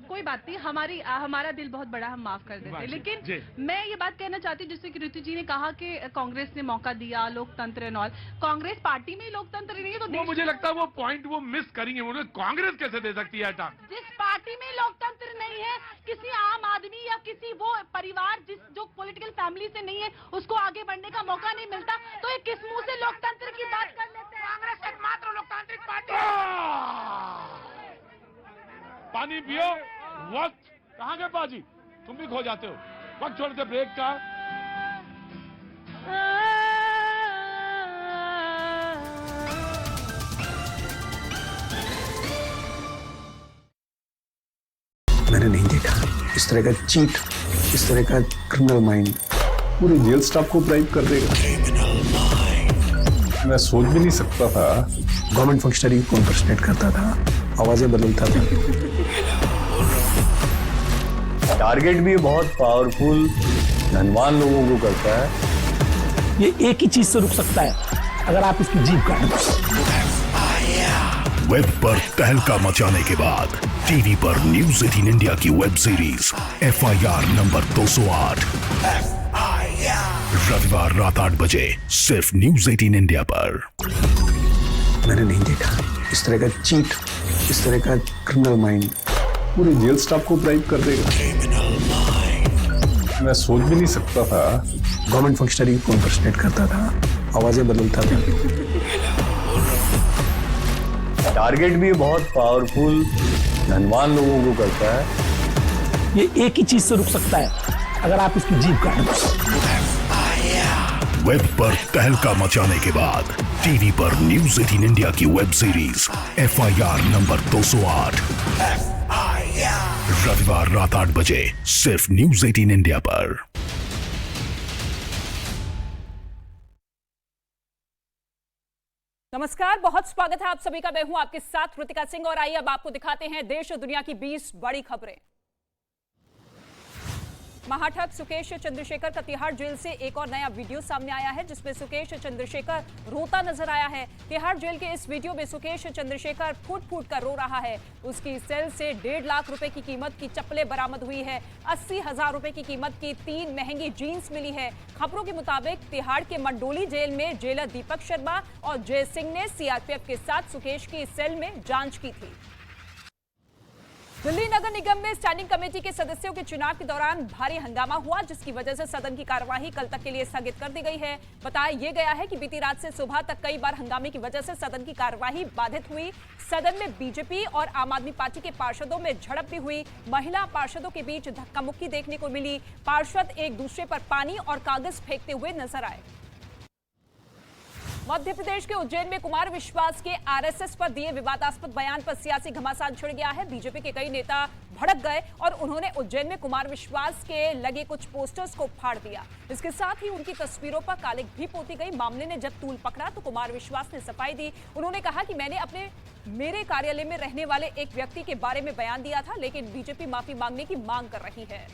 Speaker 10: कोई बात नहीं, हमारा दिल बहुत बड़ा, हम माफ कर देते हैं। लेकिन मैं ये बात कहना चाहती हूँ, जिससे कि ऋतु जी ने कहा कि कांग्रेस ने मौका दिया, लोकतंत्र एंड ऑल। कांग्रेस पार्टी में लोकतंत्र नहीं है तो
Speaker 1: मुझे लगता है वो पॉइंट वो मिस करेंगे। उन्होंने कांग्रेस कैसे दे सकती है?
Speaker 10: जिस पार्टी में लोकतंत्र नहीं है, किसी आम आदमी या किसी वो परिवार जो पॉलिटिकल फैमिली से नहीं है, उसको आगे बढ़ने का मौका नहीं मिलता, तो ये किस मुंह से लोकतंत्र की बात कर लेते हैं? कांग्रेस एकमात्र लोकतांत्रिक पार्टी है।
Speaker 1: पानी पियो। वक्त कहाँ गए पाजी? तुम भी खो जाते हो। वक्त छोड़ते ब्रेक का।
Speaker 13: मैंने नहीं देखा इस तरह का चीट, इस तरह का क्रिमिनल माइंड पूरे जेल स्टाफ को ब्राइब कर देगा। मैं सोच भी नहीं सकता था। गवर्नमेंट फंक्शनरी को इम्पर्सनेट करता था, आवाजें बदलता था। टारगेट भी बहुत पावरफुल, धनवान लोगों को करता है। ये एक ही चीज से रुक सकता है, अगर आप इसकी जीभ काट दो।
Speaker 14: वेब पर तहलका मचाने के बाद टीवी पर न्यूज़ 18 इंडिया की वेब सीरीज FIR नंबर 208 रविवार रात 8 बजे सिर्फ न्यूज़ 18 इंडिया पर।
Speaker 13: मैंने नहीं देखा इस तरह का चीट, इस तरह का क्रिमिनल माइंड पूरे जेल स्टाफ को ब्राइब कर देगा। मैं सोच भी नहीं सकता था। गवर्नमेंट फंक्शनरी को इम्पर्सनेट करता था, आवाजें बदलता था। टारगेट भी बहुत पावरफुल, धनवान लोगों को करता है। ये एक ही चीज से रुक सकता है, अगर आप इसकी जीभ काट दो।
Speaker 14: वेब पर तहलका मचाने के बाद टीवी पर न्यूज़ 18 इंडिया की वेब सीरीज FIR नंबर 208 रविवार रात 8 बजे सिर्फ न्यूज़ 18 इंडिया पर।
Speaker 15: नमस्कार, बहुत स्वागत है आप सभी का। मैं हूं आपके साथ कृतिका सिंह और आइए अब आपको दिखाते हैं देश और दुनिया की 20 बड़ी खबरें। महाठग सुकेश चंद्रशेखर का तिहाड़ जेल से एक और नया वीडियो सामने आया है, जिसमें सुकेश चंद्रशेखर रोता नजर आया है। तिहाड़ जेल के इस वीडियो में सुकेश चंद्रशेखर फूट कर रो रहा है। उसकी सेल से 1.5 लाख रुपए की कीमत की चप्पलें बरामद हुई है। 80,000 रुपए की कीमत की 3 महंगी जीन्स मिली है। खबरों के मुताबिक तिहाड़ के मंडोली जेल में जेलर दीपक शर्मा और जय सिंह ने सीआरपीएफ के साथ सुकेश की सेल में जांच की थी। दिल्ली नगर निगम में स्टैंडिंग कमेटी के सदस्यों के चुनाव के दौरान भारी हंगामा हुआ, जिसकी वजह से सदन की कार्यवाही कल तक के लिए स्थगित कर दी गई है। बताया यह गया है कि बीती रात से सुबह तक कई बार हंगामे की वजह से सदन की कार्यवाही बाधित हुई। सदन में बीजेपी और आम आदमी पार्टी के पार्षदों में झड़प भी हुई। महिला पार्षदों के बीच धक्का मुक्की देखने को मिली। पार्षद एक दूसरे पर पानी और कागज फेंकते हुए नजर आए। मध्य प्रदेश के उज्जैन में कुमार विश्वास के आरएसएस पर दिए विवादास्पद बयान पर सियासी घमासान छिड़ गया है। बीजेपी के कई नेता भड़क गए और उन्होंने उज्जैन में कुमार विश्वास के लगे कुछ पोस्टर्स को फाड़ दिया। इसके साथ ही उनकी तस्वीरों पर कालिक भी पोती गई। मामले ने जब तूल पकड़ा तो कुमार विश्वास ने सफाई दी। उन्होंने कहा कि मैंने मेरे कार्यालय में रहने वाले एक व्यक्ति के बारे में बयान दिया था, लेकिन बीजेपी माफी मांगने की मांग कर रही है।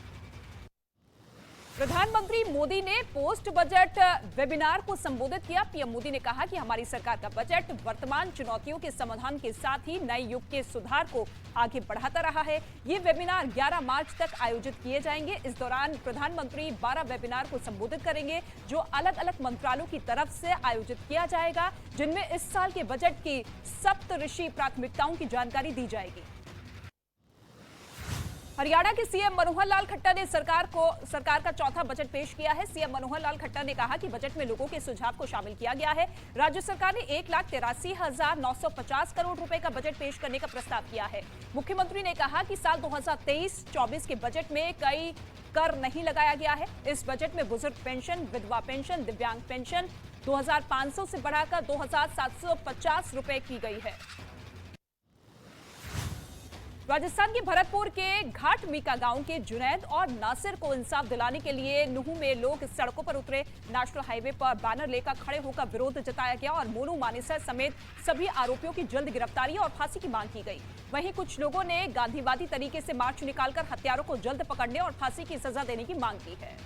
Speaker 15: प्रधानमंत्री मोदी ने पोस्ट बजट वेबिनार को संबोधित किया। पीएम मोदी ने कहा कि हमारी सरकार का बजट वर्तमान चुनौतियों के समाधान के साथ ही नए युग के सुधार को आगे बढ़ाता रहा है। ये वेबिनार 11 मार्च तक आयोजित किए जाएंगे। इस दौरान प्रधानमंत्री 12 वेबिनार को संबोधित करेंगे, जो अलग अलग मंत्रालयों की तरफ से आयोजित किया जाएगा, जिनमें इस साल के बजट की सप्तऋषि प्राथमिकताओं की जानकारी दी जाएगी। हरियाणा के सीएम मनोहर लाल खट्टर ने सरकार का चौथा बजट पेश किया है। सीएम मनोहर लाल खट्टर ने कहा कि बजट में लोगों के सुझाव को शामिल किया गया है। राज्य सरकार ने 1,83,950 करोड़ रुपए का बजट पेश करने का प्रस्ताव किया है। मुख्यमंत्री ने कहा कि साल 2023-24 के बजट में कई कर नहीं लगाया गया है। इस बजट में बुजुर्ग पेंशन, विधवा पेंशन, दिव्यांग पेंशन 2,500 से बढ़ाकर 2,750 रुपए की गई है। राजस्थान के भरतपुर के घाट मीका गांव के जुनैद और नासिर को इंसाफ दिलाने के लिए नूह में लोग सड़कों पर उतरे। नेशनल हाईवे पर बैनर लेकर खड़े होकर विरोध जताया गया और मोनू मानेसर समेत सभी आरोपियों की जल्द गिरफ्तारी और फांसी की मांग की गई। वहीं कुछ लोगों ने गांधीवादी तरीके से मार्च निकालकर हत्यारों को जल्द पकड़ने और फांसी की सजा देने की मांग की है।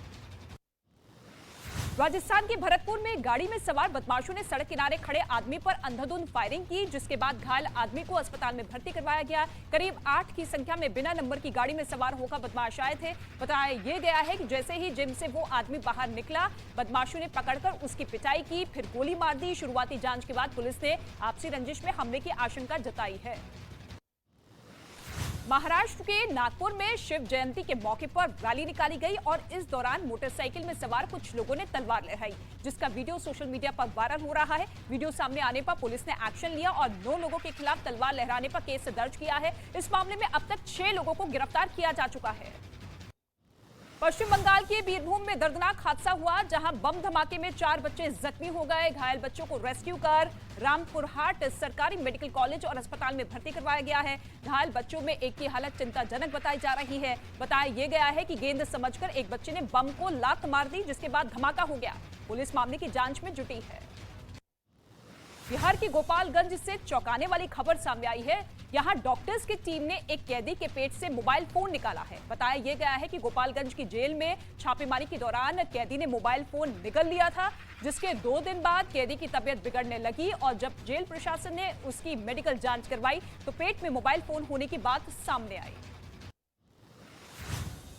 Speaker 15: राजस्थान के भरतपुर में गाड़ी में सवार बदमाशों ने सड़क किनारे खड़े आदमी पर अंधाधुंध फायरिंग की, जिसके बाद घायल आदमी को अस्पताल में भर्ती करवाया गया। करीब 8 की संख्या में बिना नंबर की गाड़ी में सवार होकर बदमाश आए थे। बताया यह गया है कि जैसे ही जिम से वो आदमी बाहर निकला, बदमाशों ने पकड़कर उसकी पिटाई की, फिर गोली मार दी। शुरुआती जांच के बाद पुलिस ने आपसी रंजिश में हमले की आशंका जताई है। महाराष्ट्र के नागपुर में शिव जयंती के मौके पर रैली निकाली गई और इस दौरान मोटरसाइकिल में सवार कुछ लोगों ने तलवार लहराई, जिसका वीडियो सोशल मीडिया पर वायरल हो रहा है। वीडियो सामने आने पर पुलिस ने एक्शन लिया और 9 लोगों के खिलाफ तलवार लहराने पर केस दर्ज किया है। इस मामले में अब तक 6 लोगों को गिरफ्तार किया जा चुका है। पश्चिम बंगाल के बीरभूम में दर्दनाक हादसा हुआ, जहां बम धमाके में 4 बच्चे जख्मी हो गए। घायल बच्चों को रेस्क्यू कर रामपुरहाट सरकारी मेडिकल कॉलेज और अस्पताल में भर्ती करवाया गया है। घायल बच्चों में एक की हालत चिंताजनक बताई जा रही है। बताया यह गया है कि गेंद समझकर एक बच्चे ने बम को लात मार दी, जिसके बाद धमाका हो गया। पुलिस मामले की जांच में जुटी है। बिहार के गोपालगंज से चौंकाने वाली खबर सामने आई है। यहां डॉक्टर्स की टीम ने एक कैदी के पेट से मोबाइल फोन निकाला है। बताया यह गया है कि गोपालगंज की जेल में छापेमारी के दौरान कैदी ने मोबाइल फोन निगल लिया था, जिसके 2 दिन बाद कैदी की तबीयत बिगड़ने लगी और जब जेल प्रशासन ने उसकी मेडिकल जांच करवाई तो पेट में मोबाइल फोन होने की बात सामने आई।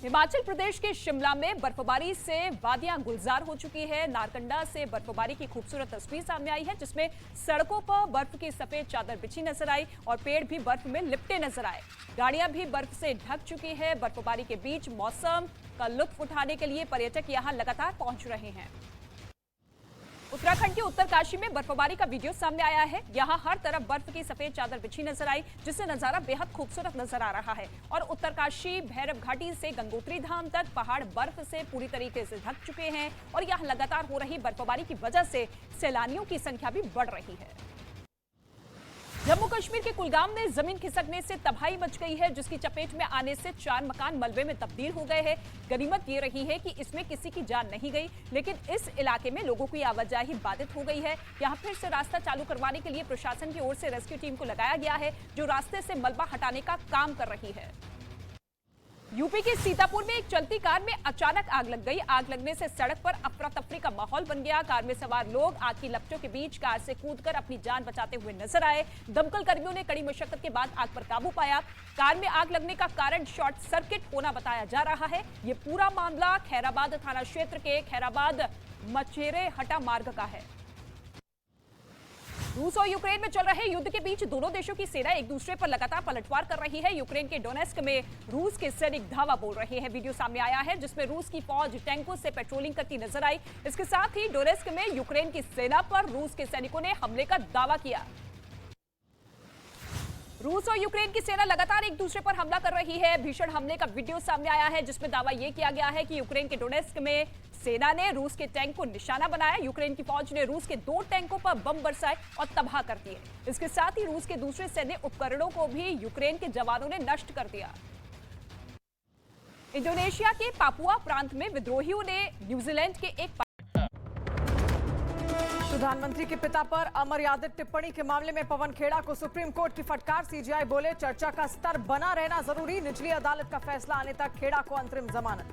Speaker 15: हिमाचल प्रदेश के शिमला में बर्फबारी से वादियां गुलजार हो चुकी है। नारकंडा से बर्फबारी की खूबसूरत तस्वीर सामने आई है, जिसमें सड़कों पर बर्फ की सफेद चादर बिछी नजर आई और पेड़ भी बर्फ में लिपटे नजर आए। गाड़ियां भी बर्फ से ढक चुकी है। बर्फबारी के बीच मौसम का लुत्फ उठाने के लिए पर्यटक यहां लगातार पहुंच रहे हैं। उत्तराखंड के उत्तरकाशी में बर्फबारी का वीडियो सामने आया है। यहां हर तरफ बर्फ की सफेद चादर बिछी नजर आई, जिससे नजारा बेहद खूबसूरत नजर आ रहा है। और उत्तरकाशी भैरव घाटी से गंगोत्री धाम तक पहाड़ बर्फ से पूरी तरीके से ढक चुके हैं और यहां लगातार हो रही बर्फबारी की वजह से सैलानियों की संख्या भी बढ़ रही है। जम्मू कश्मीर के कुलगाम में जमीन खिसकने से तबाही मच गई है, जिसकी चपेट में आने से 4 मकान मलबे में तब्दील हो गए हैं। गनीमत ये रही है कि इसमें किसी की जान नहीं गई, लेकिन इस इलाके में लोगों की आवाजाही बाधित हो गई है। यहाँ फिर से रास्ता चालू करवाने के लिए प्रशासन की ओर से रेस्क्यू टीम को लगाया गया है, जो रास्ते से मलबा हटाने का काम कर रही है। यूपी के सीतापुर में एक चलती कार में अचानक आग लग गई। आग लगने से सड़क पर अफरा तफरी का माहौल बन गया। कार में सवार लोग आग की लपटों के बीच कार से कूदकर अपनी जान बचाते हुए नजर आए। दमकल कर्मियों ने कड़ी मशक्कत के बाद आग पर काबू पाया। कार में आग लगने का कारण शॉर्ट सर्किट होना बताया जा रहा है। ये पूरा मामला खैराबाद थाना क्षेत्र के खैराबाद मचेरे हटा मार्ग का है। रूस और यूक्रेन में चल रहे युद्ध के बीच दोनों देशों की सेना एक दूसरे पर लगातार पलटवार कर रही है। यूक्रेन के डोनेस्क में रूस के सैनिक धावा बोल रहे हैं। वीडियो सामने आया है जिसमें रूस की फौज टैंकों से पेट्रोलिंग करती नजर आई। इसके साथ ही डोनेस्क में यूक्रेन की सेना पर रूस के सैनिकों ने हमले का दावा किया। रूस और यूक्रेन की सेना लगातार एक दूसरे पर हमला कर रही है। भीषण हमले का वीडियो सामने आया है जिसमें दावा यह किया गया है कि यूक्रेन के डोनेस्क में सेना ने रूस के टैंक को निशाना बनाया। यूक्रेन की फौज ने रूस के 2 टैंकों पर बम बरसाए और तबाह कर दिए। इसके साथ ही रूस के दूसरे सैन्य उपकरणों को भी यूक्रेन के जवानों ने नष्ट कर दिया। इंडोनेशिया के पापुआ प्रांत में विद्रोहियों ने न्यूजीलैंड के एक
Speaker 16: प्रधानमंत्री के पिता पर अमर्यादित टिप्पणी के मामले में पवन खेड़ा को सुप्रीम कोर्ट की फटकार। सीजीआई बोले चर्चा का स्तर बना रहना जरूरी, निचली अदालत का फैसला आने तक खेड़ा को अंतरिम जमानत।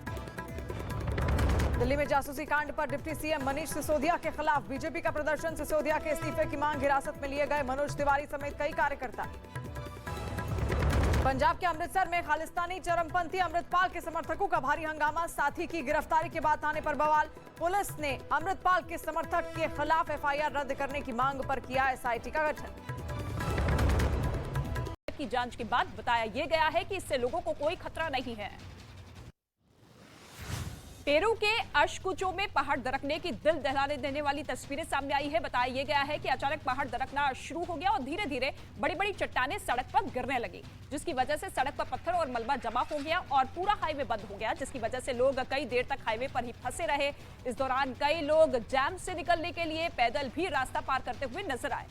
Speaker 16: दिल्ली में जासूसी कांड पर डिप्टी सीएम मनीष सिसोदिया के खिलाफ बीजेपी का प्रदर्शन। सिसोदिया के इस्तीफे की मांग, हिरासत में लिए गए मनोज तिवारी समेत कई कार्यकर्ता। पंजाब के अमृतसर में खालिस्तानी चरमपंथी अमृतपाल के समर्थकों का भारी हंगामा। साथी की गिरफ्तारी के बाद थाने पर बवाल। पुलिस ने अमृतपाल के समर्थक के खिलाफ एफआईआर रद्द करने की मांग पर किया एसआईटी का गठन। की जांच के बाद बताया यह गया है कि इससे लोगों को कोई खतरा नहीं है। पेरू के अशकुचो में पहाड़ दरकने की दिल दहलाने देने वाली तस्वीरें सामने आई है। बताया यह गया है कि अचानक पहाड़ दरकना शुरू हो गया और धीरे धीरे बड़ी बड़ी चट्टानें सड़क पर गिरने लगी, जिसकी वजह से सड़क पर पत्थर और मलबा जमा हो गया और पूरा हाईवे बंद हो गया, जिसकी वजह से लोग कई देर तक हाईवे पर ही फंसे रहे। इस दौरान कई लोग जैम से निकलने के लिए पैदल भी रास्ता पार करते हुए नजर आए।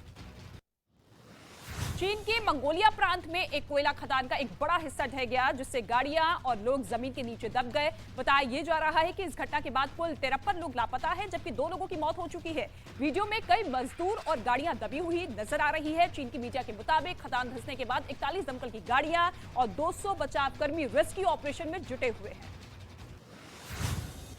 Speaker 16: चीन के मंगोलिया प्रांत में एक कोयला खदान का एक बड़ा हिस्सा ढह गया, जिससे गाड़ियां और लोग जमीन के नीचे दब गए। बताया यह जा रहा है कि इस घटना के बाद कुल 53 लोग लापता हैं, जबकि 2 लोगों की मौत हो चुकी है। वीडियो में कई मजदूर और गाड़ियां दबी हुई नजर आ रही है। चीन की मीडिया के मुताबिक खदान धंसने के बाद 41 दमकल की गाड़ियां और 200 बचावकर्मी रेस्क्यू ऑपरेशन में जुटे हुए हैं।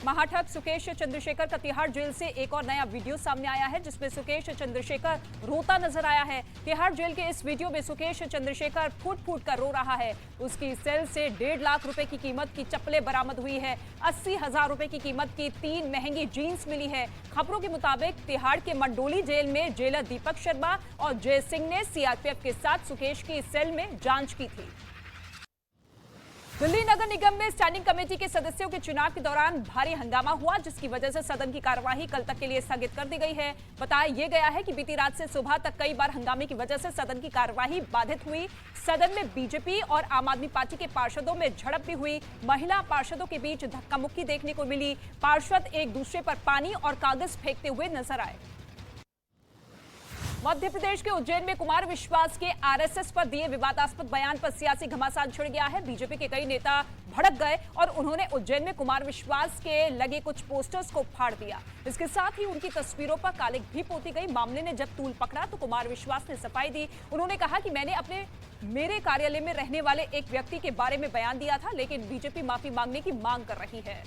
Speaker 16: महाठग सुकेश चंद्रशेखर का तिहाड़ जेल से एक और नया वीडियो सामने आया है, जिसमें सुकेश चंद्रशेखर रोता नजर आया है। तिहाड़ जेल के इस वीडियो में सुकेश चंद्रशेखर फूट फूट कर रो रहा है। उसकी सेल से 1.5 लाख रुपए की कीमत की चप्पलें बरामद हुई है। 80,000 रुपए की कीमत की 3 महंगी जीन्स मिली है। खबरों के मुताबिक तिहाड़ के मंडोली जेल में जेलर दीपक शर्मा और जय सिंह ने सीआरपीएफ के साथ सुकेश की सेल में जांच की थी। दिल्ली नगर निगम में स्टैंडिंग कमेटी के सदस्यों के चुनाव के दौरान भारी हंगामा हुआ, जिसकी वजह से सदन की कार्यवाही कल तक के लिए स्थगित कर दी गई है। बताया यह गया है कि बीती रात से सुबह तक कई बार हंगामे की वजह से सदन की कार्यवाही बाधित हुई। सदन में बीजेपी और आम आदमी पार्टी के पार्षदों में झड़प भी हुई। महिला पार्षदों के बीच धक्का मुक्की देखने को मिली। पार्षद एक दूसरे पर पानी और कागज फेंकते हुए नजर आए। मध्य प्रदेश के उज्जैन में कुमार विश्वास के आरएसएस पर दिए विवादास्पद बयान पर सियासी घमासान छिड़ गया है। बीजेपी के कई नेता भड़क गए और उन्होंने उज्जैन में कुमार विश्वास के लगे कुछ पोस्टर्स को फाड़ दिया। इसके साथ ही उनकी तस्वीरों पर कालिक भी पोती गई। मामले ने जब तूल पकड़ा तो कुमार विश्वास ने सफाई दी। उन्होंने कहा कि मैंने मेरे कार्यालय में रहने वाले एक व्यक्ति के बारे में बयान दिया था, लेकिन बीजेपी माफी मांगने की मांग कर रही है।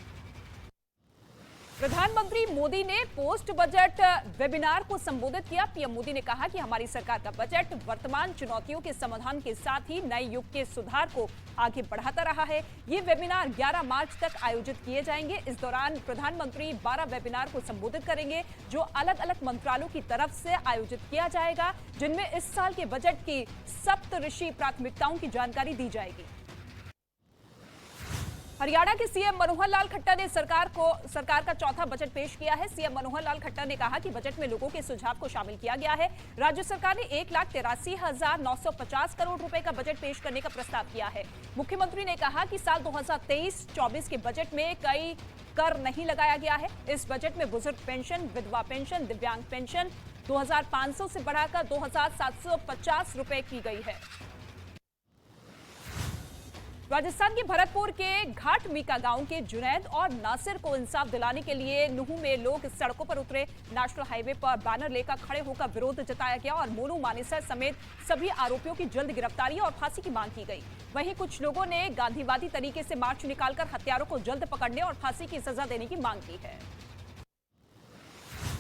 Speaker 16: प्रधानमंत्री मोदी ने पोस्ट बजट वेबिनार को संबोधित किया। पीएम मोदी ने कहा कि हमारी सरकार का बजट वर्तमान चुनौतियों के समाधान के साथ ही नए युग के सुधार को आगे बढ़ाता रहा है। ये वेबिनार 11 मार्च तक आयोजित किए जाएंगे। इस दौरान प्रधानमंत्री 12 वेबिनार को संबोधित करेंगे, जो अलग अलग मंत्रालयों की तरफ से आयोजित किया जाएगा, जिनमें इस साल के बजट की सप्तऋषि प्राथमिकताओं की जानकारी दी जाएगी। हरियाणा के सीएम मनोहर लाल खट्टर ने सरकार का चौथा बजट पेश किया है। सीएम मनोहर लाल खट्टर ने कहा कि बजट में लोगों के सुझाव को शामिल किया गया है। राज्य सरकार ने 1,83,950 करोड़ रुपए का बजट पेश करने का प्रस्ताव किया है। मुख्यमंत्री ने कहा कि साल 2023-24 के बजट में कई कर नहीं लगाया गया है। इस बजट में बुजुर्ग पेंशन, विधवा पेंशन, दिव्यांग पेंशन,
Speaker 15: 2500 से बढ़ाकर 2750 रुपए की गई है। राजस्थान के भरतपुर के घाट मीका गांव के जुनैद और नासिर को इंसाफ दिलाने के लिए नुहू में लोग सड़कों पर उतरे। नेशनल हाईवे पर बैनर लेकर खड़े होकर विरोध जताया गया और मोनू मानेसर समेत सभी आरोपियों की जल्द गिरफ्तारी और फांसी की मांग की गई। वहीं कुछ लोगों ने गांधीवादी तरीके से मार्च निकालकर हत्यारों को जल्द पकड़ने और फांसी की सजा देने की मांग की है।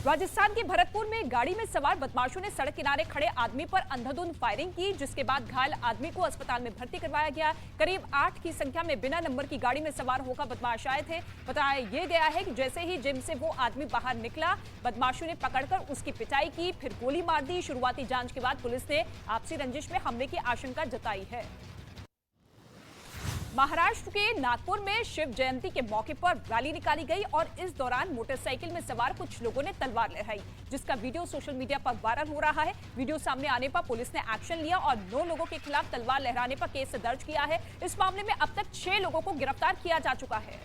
Speaker 15: राजस्थान के भरतपुर में गाड़ी में सवार बदमाशों ने सड़क किनारे खड़े आदमी पर अंधाधुंध फायरिंग की, जिसके बाद घायल आदमी को अस्पताल में भर्ती करवाया गया। करीब 8 की संख्या में बिना नंबर की गाड़ी में सवार होकर बदमाश आए थे। बताया यह गया है कि जैसे ही जिम से वो आदमी बाहर निकला, बदमाशों ने पकड़कर उसकी पिटाई की, फिर गोली मार दी। शुरुआती जांच के बाद पुलिस ने आपसी रंजिश में हमले की आशंका जताई है। महाराष्ट्र के नागपुर में शिव जयंती के मौके पर रैली निकाली गई और इस दौरान मोटरसाइकिल में सवार कुछ लोगों ने तलवार लहराई, जिसका वीडियो सोशल मीडिया पर वायरल हो रहा है। वीडियो सामने आने पर पुलिस ने एक्शन लिया और 9 लोगों के खिलाफ तलवार लहराने पर केस दर्ज किया है। इस मामले में अब तक 6 लोगों को गिरफ्तार किया जा चुका है।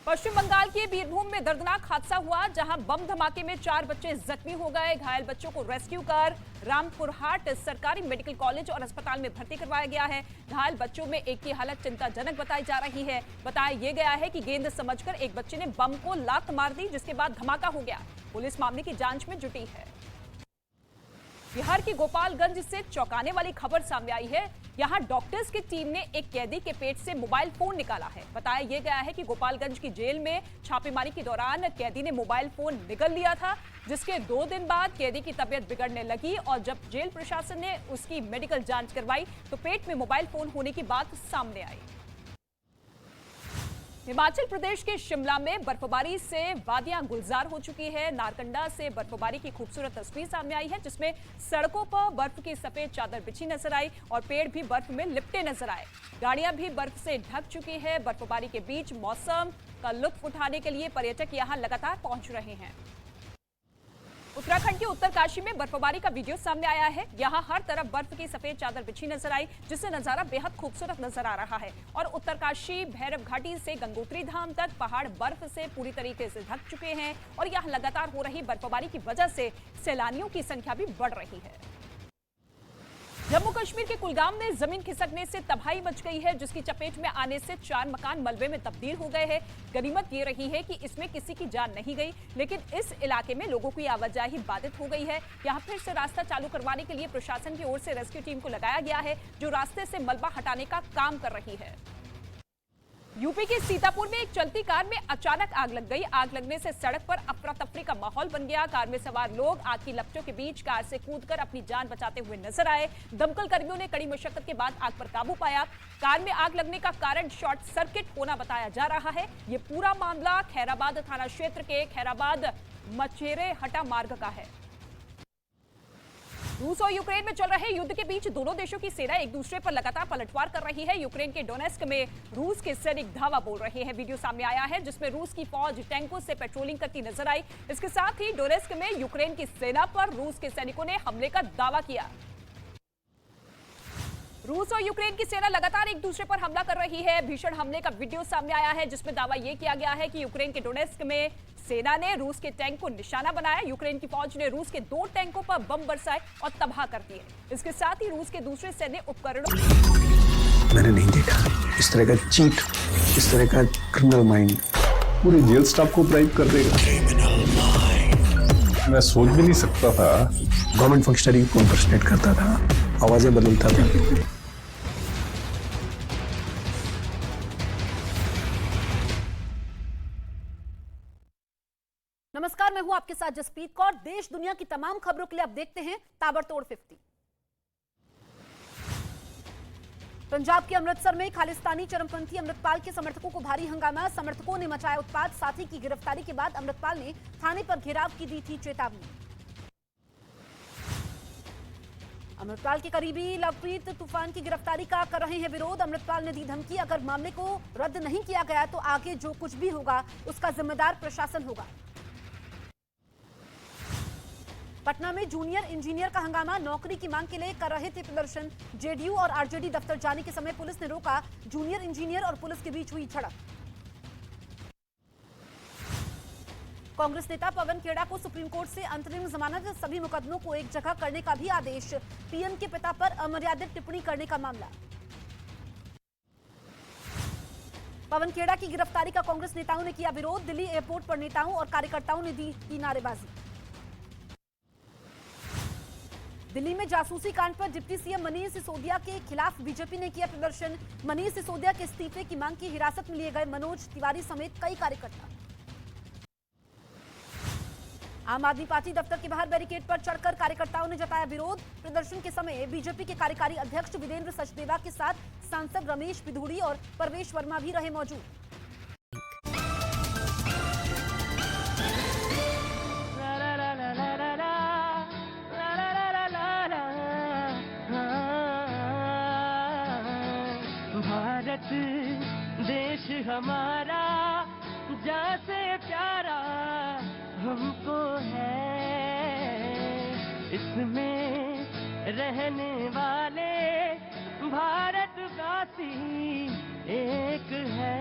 Speaker 15: पश्चिम बंगाल के बीरभूम में दर्दनाक हादसा हुआ, जहां बम धमाके में 4 बच्चे जख्मी हो गए। घायल बच्चों को रेस्क्यू कर रामपुरहाट सरकारी मेडिकल कॉलेज और अस्पताल में भर्ती करवाया गया है। घायल बच्चों में एक की हालत चिंताजनक बताई जा रही है। बताया यह गया है कि गेंद समझकर एक बच्चे ने बम को लात मार दी, जिसके बाद धमाका हो गया। पुलिस मामले की जांच में जुटी है। बिहार के गोपालगंज से चौंकाने वाली खबर सामने आई है। यहां डॉक्टर्स की टीम ने एक कैदी के पेट से मोबाइल फोन निकाला है। बताया यह गया है कि गोपालगंज की जेल में छापेमारी के दौरान कैदी ने मोबाइल फोन निगल लिया था, जिसके 2 दिन बाद कैदी की तबीयत बिगड़ने लगी और जब जेल प्रशासन ने उसकी मेडिकल जांच करवाई तो पेट में मोबाइल फोन होने की बात सामने आई। हिमाचल प्रदेश के शिमला में बर्फबारी से वादियां गुलजार हो चुकी है। नारकंडा से बर्फबारी की खूबसूरत तस्वीर सामने आई है, जिसमें सड़कों पर बर्फ की सफेद चादर बिछी नजर आई और पेड़ भी बर्फ में लिपटे नजर आए। गाड़ियां भी बर्फ से ढक चुकी है। बर्फबारी के बीच मौसम का लुत्फ उठाने के लिए पर्यटक यहां लगातार पहुंच रहे हैं। उत्तराखंड के उत्तरकाशी में बर्फबारी का वीडियो सामने आया है। यहाँ हर तरफ बर्फ की सफेद चादर बिछी नजर आई, जिससे नजारा बेहद खूबसूरत नजर आ रहा है। और उत्तरकाशी भैरव घाटी से गंगोत्री धाम तक पहाड़ बर्फ से पूरी तरीके से ढक चुके हैं और यहाँ लगातार हो रही बर्फबारी की वजह से सैलानियों की संख्या भी बढ़ रही है। जम्मू कश्मीर के कुलगाम में जमीन खिसकने से तबाही मच गई है, जिसकी चपेट में आने से 4 मकान मलबे में तब्दील हो गए हैं। गनीमत ये रही है कि इसमें किसी की जान नहीं गई, लेकिन इस इलाके में लोगों की आवाजाही बाधित हो गई है। यहाँ फिर से रास्ता चालू करवाने के लिए प्रशासन की ओर से रेस्क्यू टीम को लगाया गया है, जो रास्ते से मलबा हटाने का काम कर रही है। यूपी के सीतापुर में एक चलती कार में अचानक आग लग गई। आग लगने से सड़क पर अफरा तफरी का माहौल बन गया। कार में सवार लोग आग की लपटों के बीच कार से कूदकर अपनी जान बचाते हुए नजर आए। दमकल कर्मियों ने कड़ी मशक्कत के बाद आग पर काबू पाया। कार में आग लगने का कारण शॉर्ट सर्किट होना बताया जा रहा है। ये पूरा मामला खैराबाद थाना क्षेत्र के खैराबाद मचेरे हटा मार्ग का है। रूस और यूक्रेन में चल रहे युद्ध के बीच दोनों देशों की सेना एक दूसरे पर लगातार पलटवार कर रही है। यूक्रेन के डोनेस्क में रूस के सैनिक धावा बोल रहे हैं। वीडियो सामने आया है, जिसमें रूस की फौज टैंकों से पेट्रोलिंग करती नजर आई। इसके साथ ही डोनेस्क में यूक्रेन की सेना पर रूस के सैनिकों ने हमले का दावा किया। रूस और यूक्रेन की सेना लगातार एक दूसरे पर हमला कर रही है। भीषण हमले का वीडियो सामने आया है, जिसमें दावा यह किया गया है कि यूक्रेन के डोनेस्क में सेना ने रूस के टैंक को निशाना बनाया। यूक्रेन की फौज ने रूस के 2 टैंकों पर बम बरसाए और तबाह कर दिए। इसके साथ ही रूस के दूसरे सैन्य उपकरणों
Speaker 13: मैंने नहीं देखा इस तरह का चीट, इस तरह का क्रिमिनल माइंड पूरे जेल स्टाफ को ब्राइब कर देगा। मैं सोच भी नहीं सकता था गवर्नमेंट फंक्शनरी को इम्पर्सनेट करता था, आवाजें बदलता था।
Speaker 17: नमस्कार, मैं हूं आपके साथ जसप्रीत कौर। देश दुनिया की तमाम खबरों के लिए अब देखते हैं ताबड़तोड़ 50। पंजाब के अमृतसर में खालिस्तानी चरमपंथी अमृतपाल के समर्थकों को भारी हंगामा। समर्थकों ने मचाया उत्पात। साथी की गिरफ्तारी के बाद अमृतपाल ने थाने पर घेराव की दी थी चेतावनी। अमृतपाल के करीबी लवप्रीत तूफान की गिरफ्तारी का कर रहे हैं विरोध। अमृतपाल ने दी धमकी, अगर मामले को रद्द नहीं किया गया तो आगे जो कुछ भी होगा उसका जिम्मेदार प्रशासन होगा। पटना में जूनियर इंजीनियर का हंगामा। नौकरी की मांग के लिए कर रहे थे प्रदर्शन। जेडीयू और आरजेडी दफ्तर जाने के समय पुलिस ने रोका। जूनियर इंजीनियर और पुलिस के बीच हुई झड़प। कांग्रेस नेता पवन खेड़ा को सुप्रीम कोर्ट से अंतरिम जमानत, सभी मुकदमों को एक जगह करने का भी आदेश। पीएम के पिता पर अमर्यादित टिप्पणी करने का मामला। पवन खेड़ा की गिरफ्तारी का कांग्रेस नेताओं ने किया विरोध। दिल्ली एयरपोर्ट पर नेताओं और कार्यकर्ताओं ने की नारेबाजी। दिल्ली में जासूसी कांड पर डिप्टी सीएम मनीष सिसोदिया के खिलाफ बीजेपी ने किया प्रदर्शन। मनीष सिसोदिया के इस्तीफे की मांग की हिरासत में लिए गए मनोज तिवारी समेत कई कार्यकर्ता। आम आदमी पार्टी दफ्तर के बाहर बैरिकेड पर चढ़कर कार्यकर्ताओं ने जताया विरोध। प्रदर्शन के समय बीजेपी के कार्यकारी अध्यक्ष वीरेंद्र सचदेवा के साथ सांसद रमेश पिधूड़ी और परवेश वर्मा भी रहे मौजूद।
Speaker 18: भारत देश हमारा जैसे प्यारा हमको है, इसमें रहने वाले भारतवासी एक है।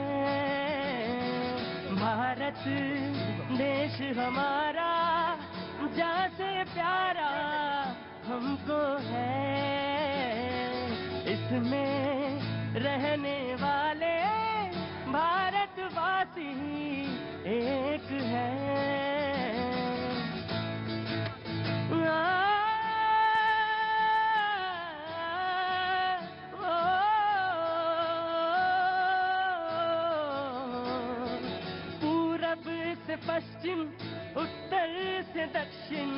Speaker 18: भारत देश हमारा जैसे प्यारा हमको है, इसमें रहने वाले भारतवासी एक है। पूरब से पश्चिम, उत्तर से दक्षिण,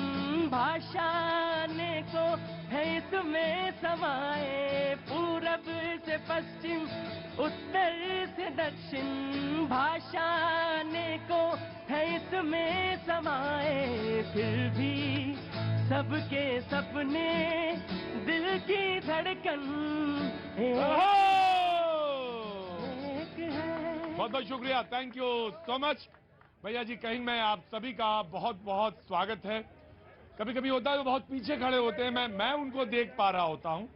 Speaker 18: भाषा ने को है इसमें समाए। पूरब से पश्चिम, उत्तर से दक्षिण, भाषा ने को है इसमें समाए। फिर भी सबके सपने, दिल की धड़कन एक है।
Speaker 1: बहुत बहुत शुक्रिया, थैंक यू सो मच भैया जी। कहीं मैं आप सभी का बहुत बहुत स्वागत है। कभी कभी होता है वो बहुत पीछे खड़े होते हैं, मैं उनको देख पा रहा होता हूं।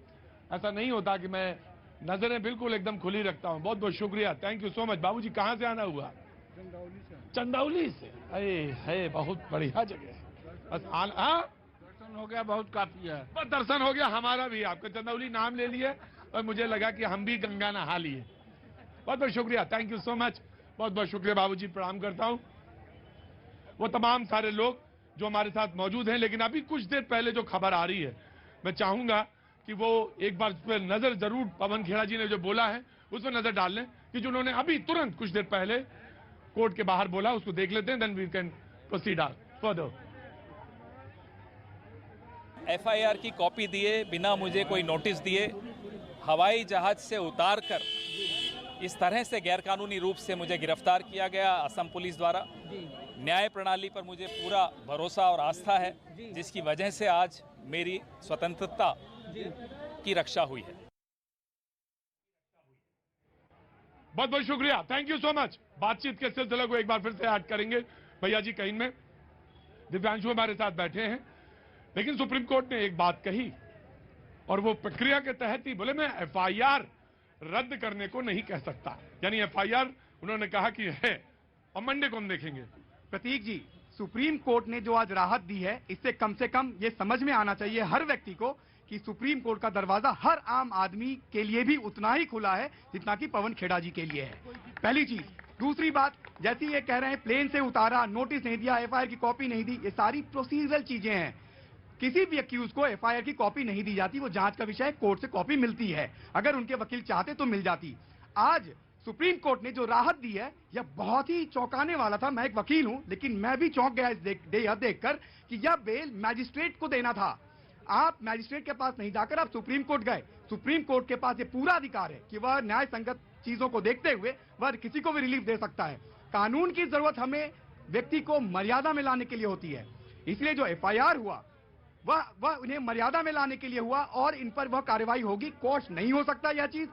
Speaker 1: ऐसा नहीं होता कि मैं नजरें बिल्कुल एकदम खुली रखता हूं। बहुत बहुत शुक्रिया, थैंक यू सो मच। बाबूजी कहां से आना हुआ? चंदौली से। अरे है, बहुत बढ़िया जगह है। बस दर्शन हो गया, बहुत काफी है। बस दर्शन हो गया, हमारा भी। आपका चंदौली नाम ले लिए और मुझे लगा कि हम भी गंगा नहा लिए। बहुत बहुत शुक्रिया, थैंक यू सो मच। बहुत बहुत शुक्रिया बाबूजी, प्रणाम करता हूं। वो तमाम सारे लोग जो हमारे साथ मौजूद हैं, लेकिन अभी कुछ देर पहले जो खबर आ रही है, मैं चाहूंगा कि वो एक बार उस पर नजर जरूर, पवन खेड़ा जी ने जो बोला है उस पर नजर डाल लें, कि जो उन्होंने अभी तुरंत कुछ देर पहले कोर्ट के बाहर बोला, उसको देख लेते हैं, then we can proceed further.
Speaker 7: FIR की कॉपी दिए बिना मुझे कोई नोटिस दिए, हवाई जहाज से उतारकर इस तरह से गैरकानूनी रूप से मुझे गिरफ्तार किया गया असम पुलिस द्वारा। न्याय प्रणाली पर मुझे पूरा भरोसा और आस्था है, जिसकी वजह से आज मेरी स्वतंत्रता की रक्षा हुई है।
Speaker 1: बहुत बहुत शुक्रिया, थैंक यू सो मच। बातचीत के सिलसिले को एक बार फिर से ऐड करेंगे भैया जी। कहीं में दिव्यांशु हमारे साथ बैठे हैं, लेकिन सुप्रीम कोर्ट ने एक बात कही और वो प्रक्रिया के तहत ही बोले, मैं एफआईआर रद्द करने को नहीं कह सकता। यानी एफआईआर उन्होंने कहा कि है और मंडे को हम देखेंगे।
Speaker 19: प्रतीक जी, सुप्रीम कोर्ट ने जो आज राहत दी है, इससे कम से कम ये समझ में आना चाहिए हर व्यक्ति को कि सुप्रीम कोर्ट का दरवाजा हर आम आदमी के लिए भी उतना ही खुला है जितना कि पवन खेड़ा जी के लिए है। पहली चीज। दूसरी बात, जैसे ये कह रहे हैं प्लेन से उतारा, नोटिस नहीं दिया, एफआईआर की कॉपी नहीं दी, ये सारी प्रोसीजरल चीजें हैं। किसी भी अक्यूज को एफआईआर की कॉपी नहीं दी जाती, वो जांच का विषय, कोर्ट से कॉपी मिलती है। अगर उनके वकील चाहते तो मिल जाती। आज सुप्रीम कोर्ट ने जो राहत दी है, यह बहुत ही चौंकाने वाला था। मैं एक वकील हूं, लेकिन मैं भी चौंक गया यह देखकर कि यह बेल मैजिस्ट्रेट को देना था। आप मैजिस्ट्रेट के पास नहीं जाकर आप सुप्रीम कोर्ट गए। सुप्रीम कोर्ट के पास ये पूरा अधिकार है कि वह न्याय संगत चीजों को देखते हुए वह किसी को भी रिलीफ दे सकता है। कानून की जरूरत हमें व्यक्ति को मर्यादा में लाने के लिए होती है। इसलिए जो एफआईआर हुआ वह उन्हें मर्यादा में लाने के लिए हुआ और इन पर वह कार्रवाई होगी। कोर्ट नहीं हो सकता यह चीज।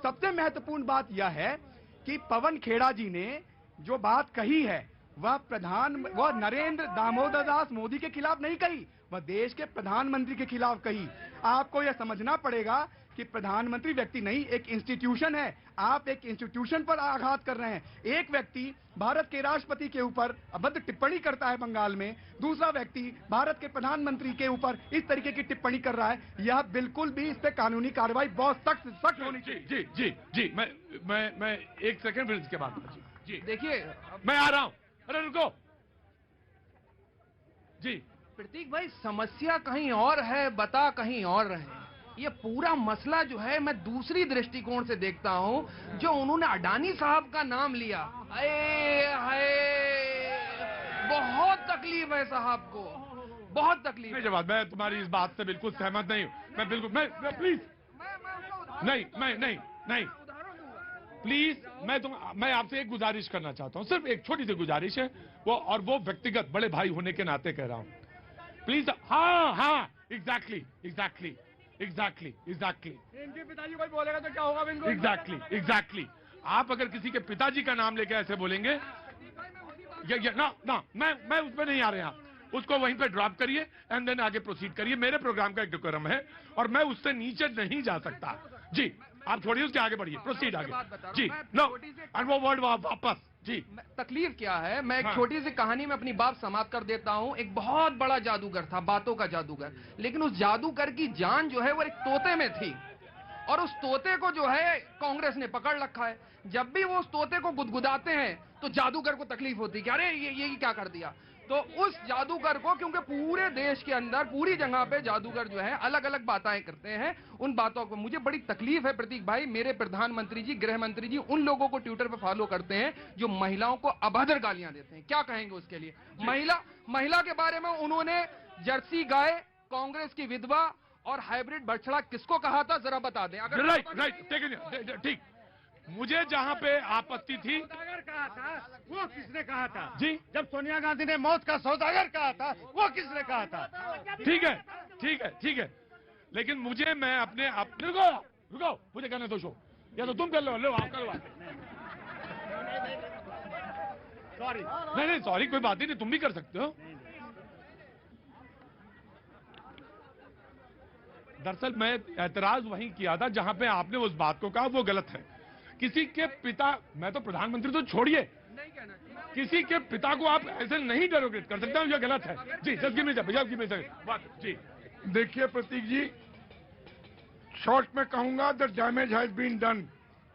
Speaker 19: सबसे महत्वपूर्ण बात यह है कि पवन खेड़ा जी ने जो बात कही है वह नरेंद्र दामोदर दास मोदी के खिलाफ नहीं कही, वह देश के प्रधानमंत्री के खिलाफ कही। आपको यह समझना पड़ेगा कि प्रधानमंत्री व्यक्ति नहीं, एक इंस्टीट्यूशन है। आप एक इंस्टीट्यूशन पर आघात कर रहे हैं। एक व्यक्ति भारत के राष्ट्रपति के ऊपर अभद्र टिप्पणी करता है बंगाल में, दूसरा व्यक्ति भारत के प्रधानमंत्री के ऊपर इस तरीके की टिप्पणी कर रहा है। यह बिल्कुल भी इस पे कानूनी कार्रवाई बहुत सख्त होनी चाहिए।
Speaker 1: जी जी जी, मैं एक सेकंड फिर इसके बाद जी
Speaker 11: देखिए,
Speaker 1: मैं आ रहा हूं। अरे रुको जी।
Speaker 11: प्रतीक भाई, समस्या कहीं और है, बता कहीं और रहे। ये पूरा मसला जो है मैं दूसरी दृष्टिकोण से देखता हूं। जो उन्होंने अडानी साहब का नाम लिया, बहुत तकलीफ है साहब को, बहुत तकलीफ है।
Speaker 1: जवाब, मैं तुम्हारी इस बात से बिल्कुल सहमत नहीं हूं। मैं बिल्कुल मैं प्लीज नहीं प्लीज, मैं आपसे एक गुजारिश करना चाहता हूं, सिर्फ एक छोटी सी गुजारिश है वो व्यक्तिगत बड़े भाई होने के नाते कह रहा हूं। प्लीज, हाँ एग्जैक्टली
Speaker 2: इनके पिताजी कोई बोलेगा तो क्या होगा इनको?
Speaker 1: एग्जैक्टली आप अगर किसी के पिताजी का नाम लेके ऐसे बोलेंगे, मैं उसमें नहीं आ रहे हैं। उसको वहीं पे ड्रॉप करिए एंड देन आगे प्रोसीड करिए। मेरे प्रोग्राम का एक डेकोरम है और मैं उससे नीचे नहीं जा सकता। जी आप छोड़िए, उसके आगे बढ़िए, प्रोसीड आगे जी। नो एंड वो वर्ड वापस जी।
Speaker 11: तकलीफ क्या है, मैं एक छोटी सी कहानी में अपनी बात समाप्त कर देता हूं। एक बहुत बड़ा जादूगर था, बातों का जादूगर, लेकिन उस जादूगर की जान जो है वो एक तोते में थी और उस तोते को जो है कांग्रेस ने पकड़ रखा है। जब भी वो उस तोते को गुदगुदाते हैं तो जादूगर को तकलीफ होती है कि अरे ये क्या कर दिया। तो उस जादूगर को, क्योंकि पूरे देश के अंदर पूरी जगह पे जादूगर जो है अलग अलग बातें करते हैं, उन बातों को मुझे बड़ी तकलीफ है प्रतीक भाई। मेरे प्रधानमंत्री जी, गृह मंत्री जी उन लोगों को ट्विटर पे फॉलो करते हैं जो महिलाओं को अभद्र गालियां देते हैं। क्या कहेंगे उसके लिए? महिला के बारे में उन्होंने जर्सी गाय, कांग्रेस की विधवा और हाइब्रिड बछड़ा किसको कहा था जरा बता दें। अगर
Speaker 1: राइट ठीक। मुझे जहां पे आपत्ति थी,
Speaker 2: सौदागर कहा था वो किसने कहा था?
Speaker 1: जी
Speaker 2: जब सोनिया गांधी ने मौत का सौदागर कहा था वो किसने कहा था?
Speaker 1: ठीक है लेकिन मैं अपने रुको मुझे कहने दो शो, या तो तुम कर लो आप करो।
Speaker 2: सॉरी
Speaker 1: नहीं सॉरी कोई बात ही नहीं, तुम भी कर सकते हो। दरअसल मैं एतराज वहीं किया था जहां पे आपने उस बात को कहा, वो गलत है। किसी के पिता, मैं तो प्रधानमंत्री तो छोड़िए, किसी के पिता को आप ऐसे नहीं डेरोगेट कर सकते, ये गलत है जी। जस्ट गिव मी बात जी।
Speaker 2: देखिए प्रतीक जी, शॉर्ट में कहूंगा the damage has been done.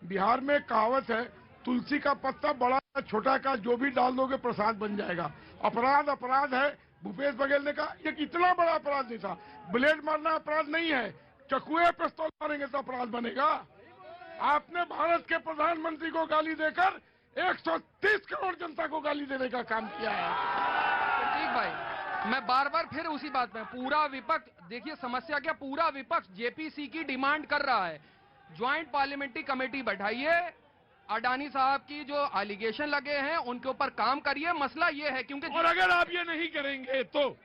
Speaker 2: Bihar में कहावत है, तुलसी का पत्ता बड़ा छोटा का जो भी डाल दोगे प्रसाद बन जाएगा। अपराध है। भूपेश बघेल ने कहा ये इतना बड़ा अपराध नहीं था। ब्लेड मारना अपराध नहीं है, चकुए पिस्तौल मारेंगे तो अपराध बनेगा। आपने भारत के प्रधानमंत्री को गाली देकर 130 करोड़ जनता को गाली देने का काम किया है।
Speaker 11: प्रतीक भाई, मैं बार फिर उसी बात में, पूरा विपक्ष, देखिए समस्या क्या, पूरा विपक्ष जेपीसी की डिमांड कर रहा है। ज्वाइंट पार्लियामेंट्री कमेटी बैठाइए, अडानी साहब की जो एलिगेशन लगे हैं उनके ऊपर काम करिए। मसला ये है क्योंकि
Speaker 1: और अगर आप ये नहीं करेंगे तो,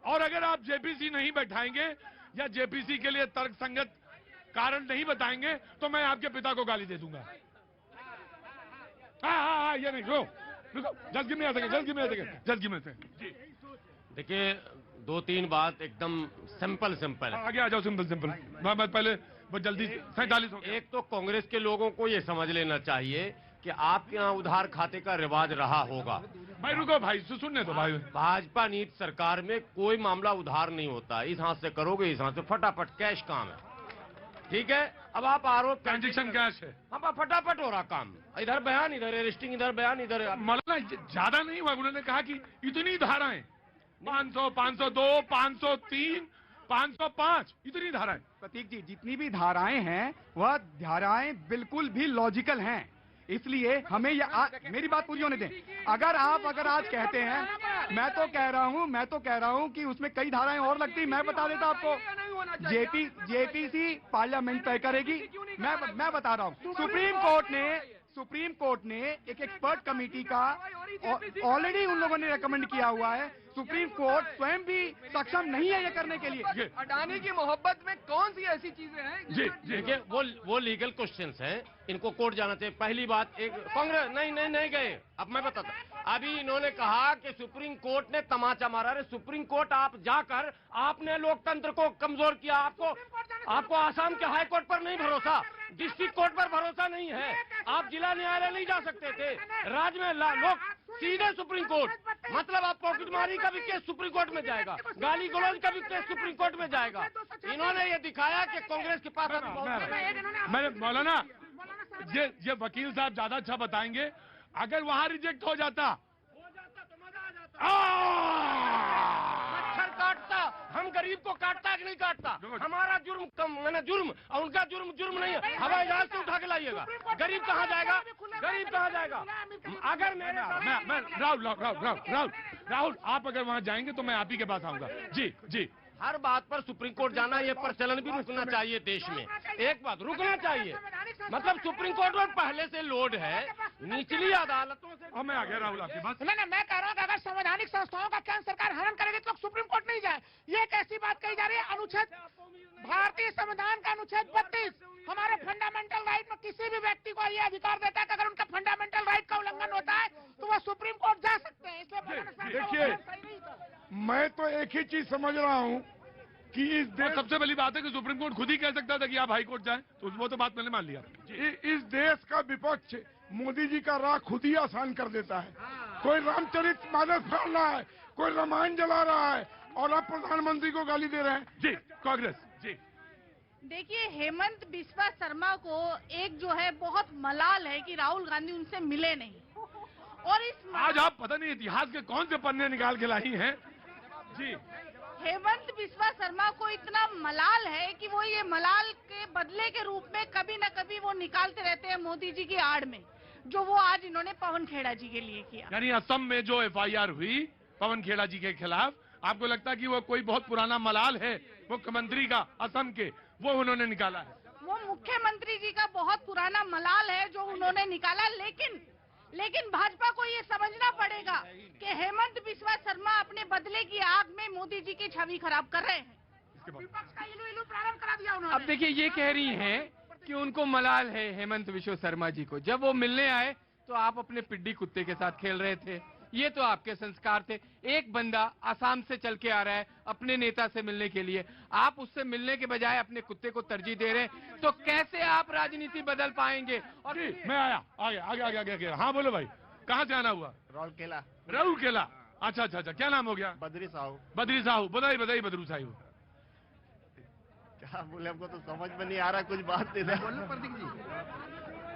Speaker 1: और अगर आप जेपीसी नहीं बैठाएंगे या जेपीसी के लिए तर्कसंगत कारण नहीं बताएंगे तो मैं आपके पिता को गाली दे दूंगा। हाँ ये नहीं, रुको जल्द गिव मी आ सके।
Speaker 20: देखिए 2-3 बात एकदम सिंपल है।
Speaker 1: आगे आ जाओ, सिंपल। मैं पहले वो जल्दी 47 हो गया।
Speaker 20: एक तो कांग्रेस के लोगों को ये समझ लेना चाहिए कि आपके यहाँ उधार खाते का रिवाज रहा होगा।
Speaker 1: भाई रुको भाई, सुनने दो भाई।
Speaker 20: भाजपा नीति सरकार में कोई मामला उधार नहीं होता। इस हाथ से करोगे, इस हाथ से फटाफट कैश काम है, ठीक है। अब आप आरोप,
Speaker 1: ट्रांजेक्शन कैश है,
Speaker 20: अब फटाफट हो रहा काम, इधर बयान इधर अरेस्टिंग, इधर बयान इधर।
Speaker 1: मतलब ज्यादा नहीं हुआ, उन्होंने कहा कि इतनी धाराएं 500, 502, 503, 505 इतनी धाराएं।
Speaker 19: प्रतीक जी, जितनी भी धाराएं हैं वह धाराएं बिल्कुल भी लॉजिकल हैं, इसलिए हमें मेरी बात पूरी होने दें। अगर आज कहते हैं, मैं तो कह रहा हूं कि उसमें कई धाराएं और लगती। मैं बता देता आपको, जेपीसी पार्लियामेंट तय करेगी। मैं बता रहा हूं, सुप्रीम कोर्ट ने एक एक्सपर्ट कमेटी का ऑलरेडी उन लोगों ने रेकमेंड किया हुआ है। सुप्रीम कोर्ट स्वयं भी सक्षम नहीं है ये करने के लिए।
Speaker 11: अडानी की मोहब्बत में कौन सी ऐसी चीजें हैं?
Speaker 20: जी देखिए, वो लीगल क्वेश्चंस हैं, इनको कोर्ट जाना चाहिए। पहली बात, एक कांग्रेस नहीं गए। अब मैं बताता, अभी इन्होंने कहा कि सुप्रीम कोर्ट ने तमाचा मारा। अरे सुप्रीम कोर्ट आप जाकर आपने लोकतंत्र को कमजोर किया। आपको आसाम के हाई कोर्ट पर नहीं भरोसा, डिस्ट्रिक्ट कोर्ट पर भरोसा नहीं है। आप जिला न्यायालय नहीं जा सकते थे, राज्य में लोग सीधे सुप्रीम कोर्ट। मतलब आप पॉकेटमारी का भी केस सुप्रीम कोर्ट में जाएगा, गाली गलौज का भी केस सुप्रीम कोर्ट में जाएगा। इन्होंने ये दिखाया कि कांग्रेस के पास
Speaker 1: मैंने मौलाना ये वकील साहब ज्यादा अच्छा बताएंगे। अगर वहां रिजेक्ट हो जाता
Speaker 20: मच्छर काटता, हम गरीब को काटता कि नहीं काटता? हमारा जुर्म कम, मैंने जुर्म और उनका जुर्म नहीं है। हवाई जहाज से उठा के लाइएगा, गरीब कहाँ जाएगा? गरीब कहाँ जाएगा? अगर
Speaker 1: मैं राहुल आप अगर वहां जाएंगे तो मैं आप ही के पास आऊंगा। जी
Speaker 20: हर बात पर सुप्रीम कोर्ट जाना, ये प्रचलन भी रुकना चाहिए देश में। एक बात रुकना चाहिए, मतलब सुप्रीम कोर्ट में पहले से लोड है, निचली अदालतों से।
Speaker 1: मैं आ गया राहुल आपके पास।
Speaker 21: नहीं, मैं कह रहा हूँ अगर संवैधानिक संस्थाओं का केंद्र सरकार हनन करेगी तो सुप्रीम कोर्ट नहीं जाए। ये एक ऐसी बात कही जा रही है, अनुच्छेद भारतीय संविधान का अनुच्छेद 32 हमारे फंडामेंटल राइट में किसी भी व्यक्ति को ये अधिकार देता है कि अगर उनका फंडामेंटल राइट का उल्लंघन होता है तो वो सुप्रीम कोर्ट जा सकते हैं। इसलिए
Speaker 2: देखिए, मैं तो एक ही चीज समझ रहा हूँ कि इस देश,
Speaker 1: सबसे पहली बात है कि सुप्रीम कोर्ट खुद ही कह सकता था कि आप हाई कोर्ट जाएं, तो वो तो बात मैंने मान लिया।
Speaker 2: इस देश का विपक्ष मोदी जी का राह खुद ही आसान कर देता है। कोई रामचरित मानस पढ़ रहा है, कोई रामायण जला रहा है और आप प्रधानमंत्री को गाली दे रहे हैं।
Speaker 1: जी कांग्रेस जी
Speaker 10: देखिए, हेमंत बिस्वा शर्मा को एक जो है बहुत मलाल है कि राहुल गांधी उनसे मिले नहीं। और
Speaker 1: आज आप पता नहीं इतिहास के कौन से पन्ने निकाल के लाई हैं। जी
Speaker 10: हेमंत बिस्वा शर्मा को इतना मलाल है कि वो ये मलाल के बदले के रूप में कभी न कभी वो निकालते रहते हैं मोदी जी की आड़ में, जो वो आज इन्होंने पवन खेड़ा जी के लिए किया।
Speaker 1: यानी असम में जो FIR हुई पवन खेड़ा जी के खिलाफ, आपको लगता है कि वो कोई बहुत पुराना मलाल है मुख्यमंत्री का असम के, वो उन्होंने निकाला है?
Speaker 10: वो मुख्यमंत्री जी का बहुत पुराना मलाल है जो उन्होंने निकाला। लेकिन भाजपा को ये समझना पड़ेगा कि हेमंत बिस्वा शर्मा अपने बदले की आग में मोदी जी की छवि खराब कर रहे हैं। विपक्ष का इलू प्रारंभ करा दिया उन्होंने।
Speaker 11: अब देखिए, ये कह रही हैं कि उनको मलाल है हेमंत बिस्वा शर्मा जी को। जब वो मिलने आए तो आप अपने पिड्डी कुत्ते के साथ खेल रहे थे। ये तो आपके संस्कार थे। एक बंदा आसाम से चल के आ रहा है अपने नेता से मिलने के लिए, आप उससे मिलने के बजाय अपने कुत्ते को तरजीह दे रहे हैं, तो कैसे आप राजनीति बदल पाएंगे? और
Speaker 1: मैं आगे। हाँ बोलो भाई, कहाँ से आना हुआ? राहुल केला। अच्छा, क्या नाम हो गया?
Speaker 22: बद्री साहू।
Speaker 1: बधाई बद्रू साहू।
Speaker 22: क्या बोले, हमको तो समझ में नहीं आ रहा कुछ बात। प्रतीक जी,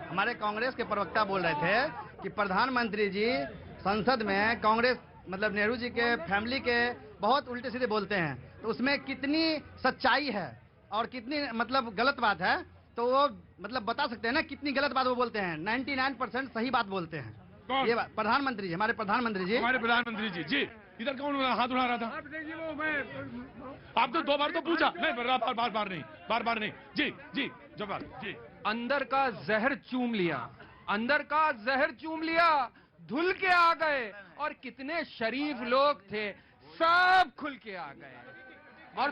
Speaker 22: हमारे कांग्रेस के प्रवक्ता बोल रहे थे कि प्रधानमंत्री जी संसद में कांग्रेस मतलब नेहरू जी के फैमिली के बहुत उल्टे सीधे बोलते हैं, तो उसमें कितनी सच्चाई है और कितनी मतलब गलत बात है, तो वो मतलब बता सकते हैं ना कितनी गलत बात वो बोलते हैं। 99% सही बात बोलते हैं। ये बात प्रधानमंत्री जी, हमारे प्रधानमंत्री जी
Speaker 1: इधर कौन हाथ उठा रहा था? आप तो 2 बार तो पूछा। नहीं, बार नहीं। जी जवाब। जी
Speaker 11: अंदर का जहर चूम लिया, धुल के आ गए, और कितने शरीफ लोग थे सब खुल के आ गए। और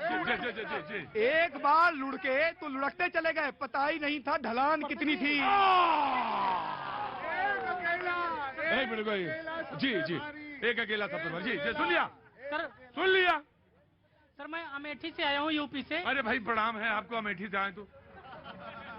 Speaker 1: जी।
Speaker 19: एक बार लुढ़के तो लुढ़कते चले गए, पता ही नहीं था ढलान कितनी थी।
Speaker 1: एक मिनट भाई। जी एक अकेला सब। जी सुन लिया
Speaker 3: सर, मैं अमेठी से आया हूँ, यूपी से।
Speaker 1: अरे भाई प्रणाम है आपको, अमेठी से आए तो।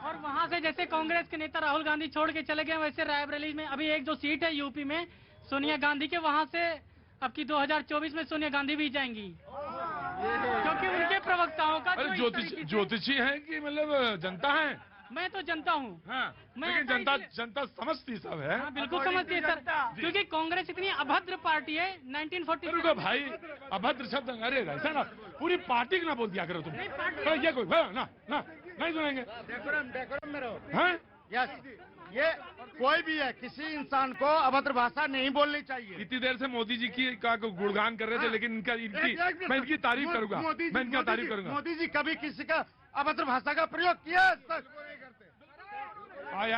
Speaker 3: और वहाँ से जैसे कांग्रेस के नेता राहुल गांधी छोड़ के चले गए, वैसे रायबरेली में अभी एक जो सीट है यूपी में सोनिया गांधी के, वहाँ से अब की 2024 में सोनिया गांधी भी जाएंगी, क्योंकि उनके प्रवक्ताओं का
Speaker 1: ज्योतिषी है कि मतलब जनता है?
Speaker 3: मैं तो जनता हूँ।
Speaker 1: हाँ, लेकिन जनता समझती सब है।
Speaker 3: हाँ, बिल्कुल समझती है सर, क्योंकि कांग्रेस इतनी अभद्र पार्टी है। 1940
Speaker 1: भाई अभद्र शब्द, अरे ऐसा ना पूरी पार्टी ना बोल दिया करो तुम। ये कोई ना नहीं सुनेंगे।
Speaker 22: डेकोरम में रहो।
Speaker 1: हाँ?
Speaker 22: यस, ये कोई भी है, किसी इंसान को अभद्र भाषा नहीं बोलनी चाहिए।
Speaker 1: इतनी देर से मोदी जी की का गुणगान कर रहे थे, लेकिन मैं इनकी तारीफ करूंगा।
Speaker 22: मोदी जी कभी किसी का अभद्र भाषा का प्रयोग किया?
Speaker 1: I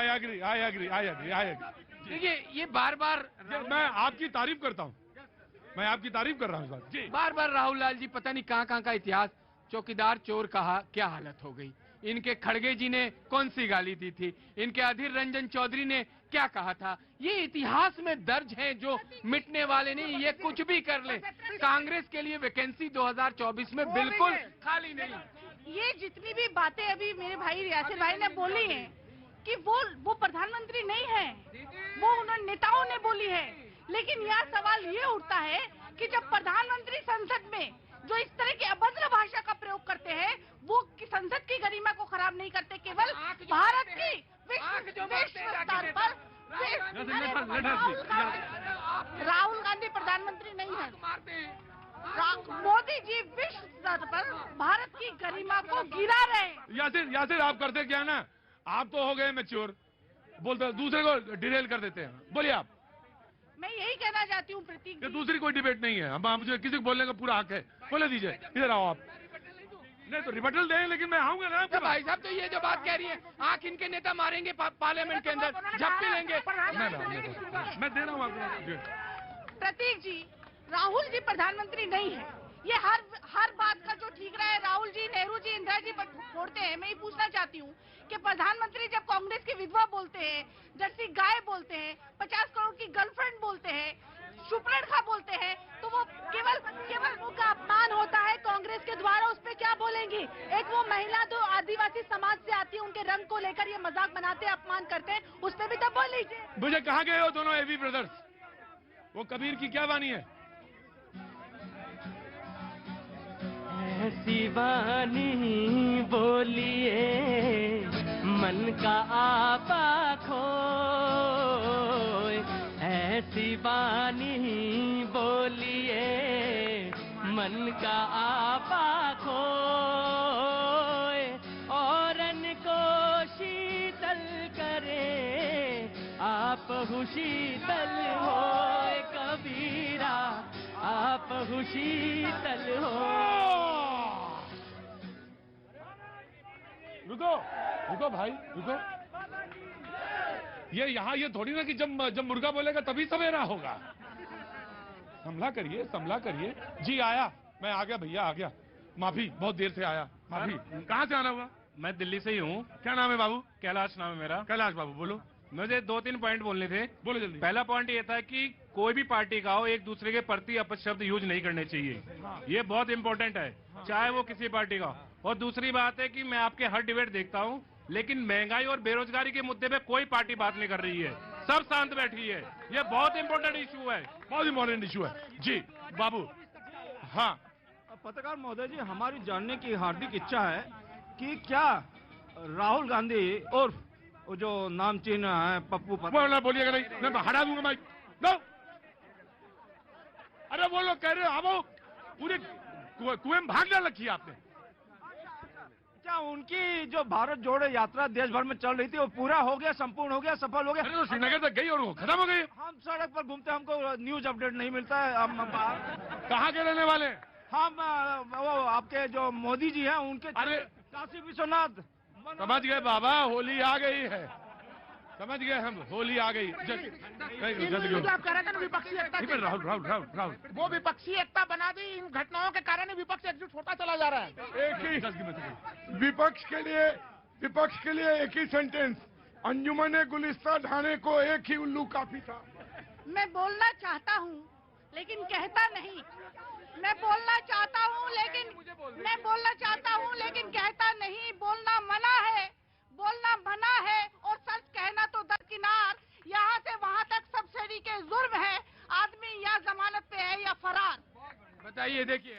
Speaker 1: agree.
Speaker 11: देखिए, ये बार
Speaker 1: मैं आपकी तारीफ करता हूँ, मैं आपकी तारीफ कर रहा हूँ।
Speaker 11: बार राहुल लाल जी पता नहीं कहाँ का इतिहास, चौकीदार चोर कहा क्या हालत हो गई। इनके खड़गे जी ने कौन सी गाली दी थी, इनके अधीर रंजन चौधरी ने क्या कहा था, ये इतिहास में दर्ज है, जो मिटने वाले नहीं, ये कुछ भी कर ले। कांग्रेस के लिए वैकेंसी 2024 में बिल्कुल खाली नहीं।
Speaker 10: ये जितनी भी बातें अभी मेरे भाई यासिर भाई ने बोली हैं कि वो प्रधानमंत्री नहीं है, वो उन्होंने नेताओं ने बोली है, लेकिन यह सवाल ये उठता है कि जब प्रधानमंत्री संसद में जो इस तरह की अभद्र भाषा का प्रयोग करते हैं, वो संसद की गरिमा को खराब नहीं करते, केवल भारत की विश्व स्तर पर राहुल गांधी प्रधानमंत्री नहीं है, मोदी जी विश्व स्तर पर भारत की गरिमा को गिरा रहे।
Speaker 1: यासिर आप करते क्या ना, आप तो हो गए मैच्योर, बोलते दूसरे को डिरेल कर देते हैं। बोलिए आप।
Speaker 10: मैं यही कहना चाहती हूँ प्रतीक,
Speaker 1: दूसरी कोई डिबेट नहीं है, हम मुझे किसी को बोलने का पूरा हक है, बोले दीजिए, इधर आओ आप। नहीं तो रिबटल दें, लेकिन मैं आऊंगा ना।
Speaker 11: भाई साहब तो ये जो बात कह रही है, आंख इनके नेता मारेंगे पार्लियामेंट के अंदर, झप्पी लेंगे।
Speaker 1: मैं दे रहा हूँ आपको।
Speaker 10: प्रतीक जी, राहुल जी प्रधानमंत्री नहीं है, ये हर बात का जो ठीक रहा है राहुल जी, नेहरू जी, इंदिरा जी फोड़ते हैं। मैं ये पूछना चाहती हूँ कि प्रधानमंत्री जब कांग्रेस की विधवा बोलते हैं, जर्सी गाय बोलते हैं, 50 करोड़ की गर्लफ्रेंड बोलते हैं, सुप्रणखा बोलते हैं, तो वो केवल उनका अपमान होता है कांग्रेस के द्वारा, उस पर क्या बोलेंगी? एक वो महिला जो आदिवासी समाज से आती है, उनके रंग को लेकर ये मजाक बनाते हैं, अपमान करते हैं, उस पर भी तो बोल लीजिए।
Speaker 1: मुझे कहाँ गए हो दोनों एवी ब्रदर्स? वो कबीर की क्या वाणी है?
Speaker 18: ऐसी वाणी बोलिए मन का आपा खोए, ऐसी वाणी बोलिए मन का आपा खोए, औरन को शीतल करे आप शीतल होए, कबीरा आप शीतल हो।
Speaker 1: रुको भाई, रुको। ये यहाँ ये थोड़ी ना कि जब मुर्गा बोलेगा तभी सवेरा होगा। संभला करिए। जी आया, मैं आ गया भैया, आ गया। माफी, बहुत देर से आया, माफी। कहाँ से आना हुआ?
Speaker 4: मैं दिल्ली से ही हूँ।
Speaker 1: क्या नाम है बाबू?
Speaker 4: कैलाश नाम है मेरा।
Speaker 1: कैलाश बाबू बोलो।
Speaker 4: मुझे 2-3 पॉइंट बोलने थे।
Speaker 1: बोलो जल्दी।
Speaker 4: पहला पॉइंट ये था कि कोई भी पार्टी का हो, एक दूसरे के प्रति अपशब्द यूज नहीं करने चाहिए। ये बहुत इंपॉर्टेंट है, चाहे वो किसी पार्टी का हो। और दूसरी बात है कि मैं आपके हर डिबेट देखता हूँ, लेकिन महंगाई और बेरोजगारी के मुद्दे पे कोई पार्टी बात नहीं कर रही है, सब शांत बैठी है। ये बहुत इंपॉर्टेंट इशू है,
Speaker 1: बहुत इंपॉर्टेंट इशू है। जी बाबू। हाँ
Speaker 12: पत्रकार महोदय जी, हमारी जानने की हार्दिक इच्छा है कि क्या राहुल गांधी और जो नामचीन है पप्पू
Speaker 1: बोलिएगा नहीं, मैं हटा दूंगा माइक। नो, अरे वो लोग कह रहे हो वो पूरे कुएं में भाग डाल रखी है आपने।
Speaker 12: क्या उनकी जो भारत जोड़ो यात्रा देश भर में चल रही थी वो पूरा हो गया, संपूर्ण हो गया, सफल हो गया?
Speaker 1: तो श्रीनगर तक गई और वो खत्म हो गई।
Speaker 12: हम सड़क पर घूमते, हमको न्यूज अपडेट नहीं मिलता है। हम
Speaker 1: कहाँ के रहने वाले?
Speaker 12: हम वो आपके जो मोदी जी हैं उनके,
Speaker 1: अरे
Speaker 12: काशी विश्वनाथ।
Speaker 1: समझ गए बाबा, होली आ गई है, समझ गए हम, होली आ गई।
Speaker 21: आप कह रहे थे ना विपक्षी एकता,
Speaker 1: राहुल
Speaker 21: वो विपक्षी एकता बना दी, इन घटनाओं के कारण विपक्ष एकजुट होता चला जा रहा है।
Speaker 1: एक ही विपक्ष के लिए एक ही सेंटेंस, अंजुमन गुलिस्ता ढाने को एक ही उल्लू काफी था।
Speaker 10: मैं बोलना चाहता हूँ लेकिन कहता नहीं, मैं बोलना चाहता हूँ लेकिन कहता नहीं। बोलना मना है और सच कहना तो दरकिनार। यहाँ से वहाँ तक सब्सिडी के जुर्म है, आदमी या जमानत पे है या फरार।
Speaker 11: बताइए, देखिए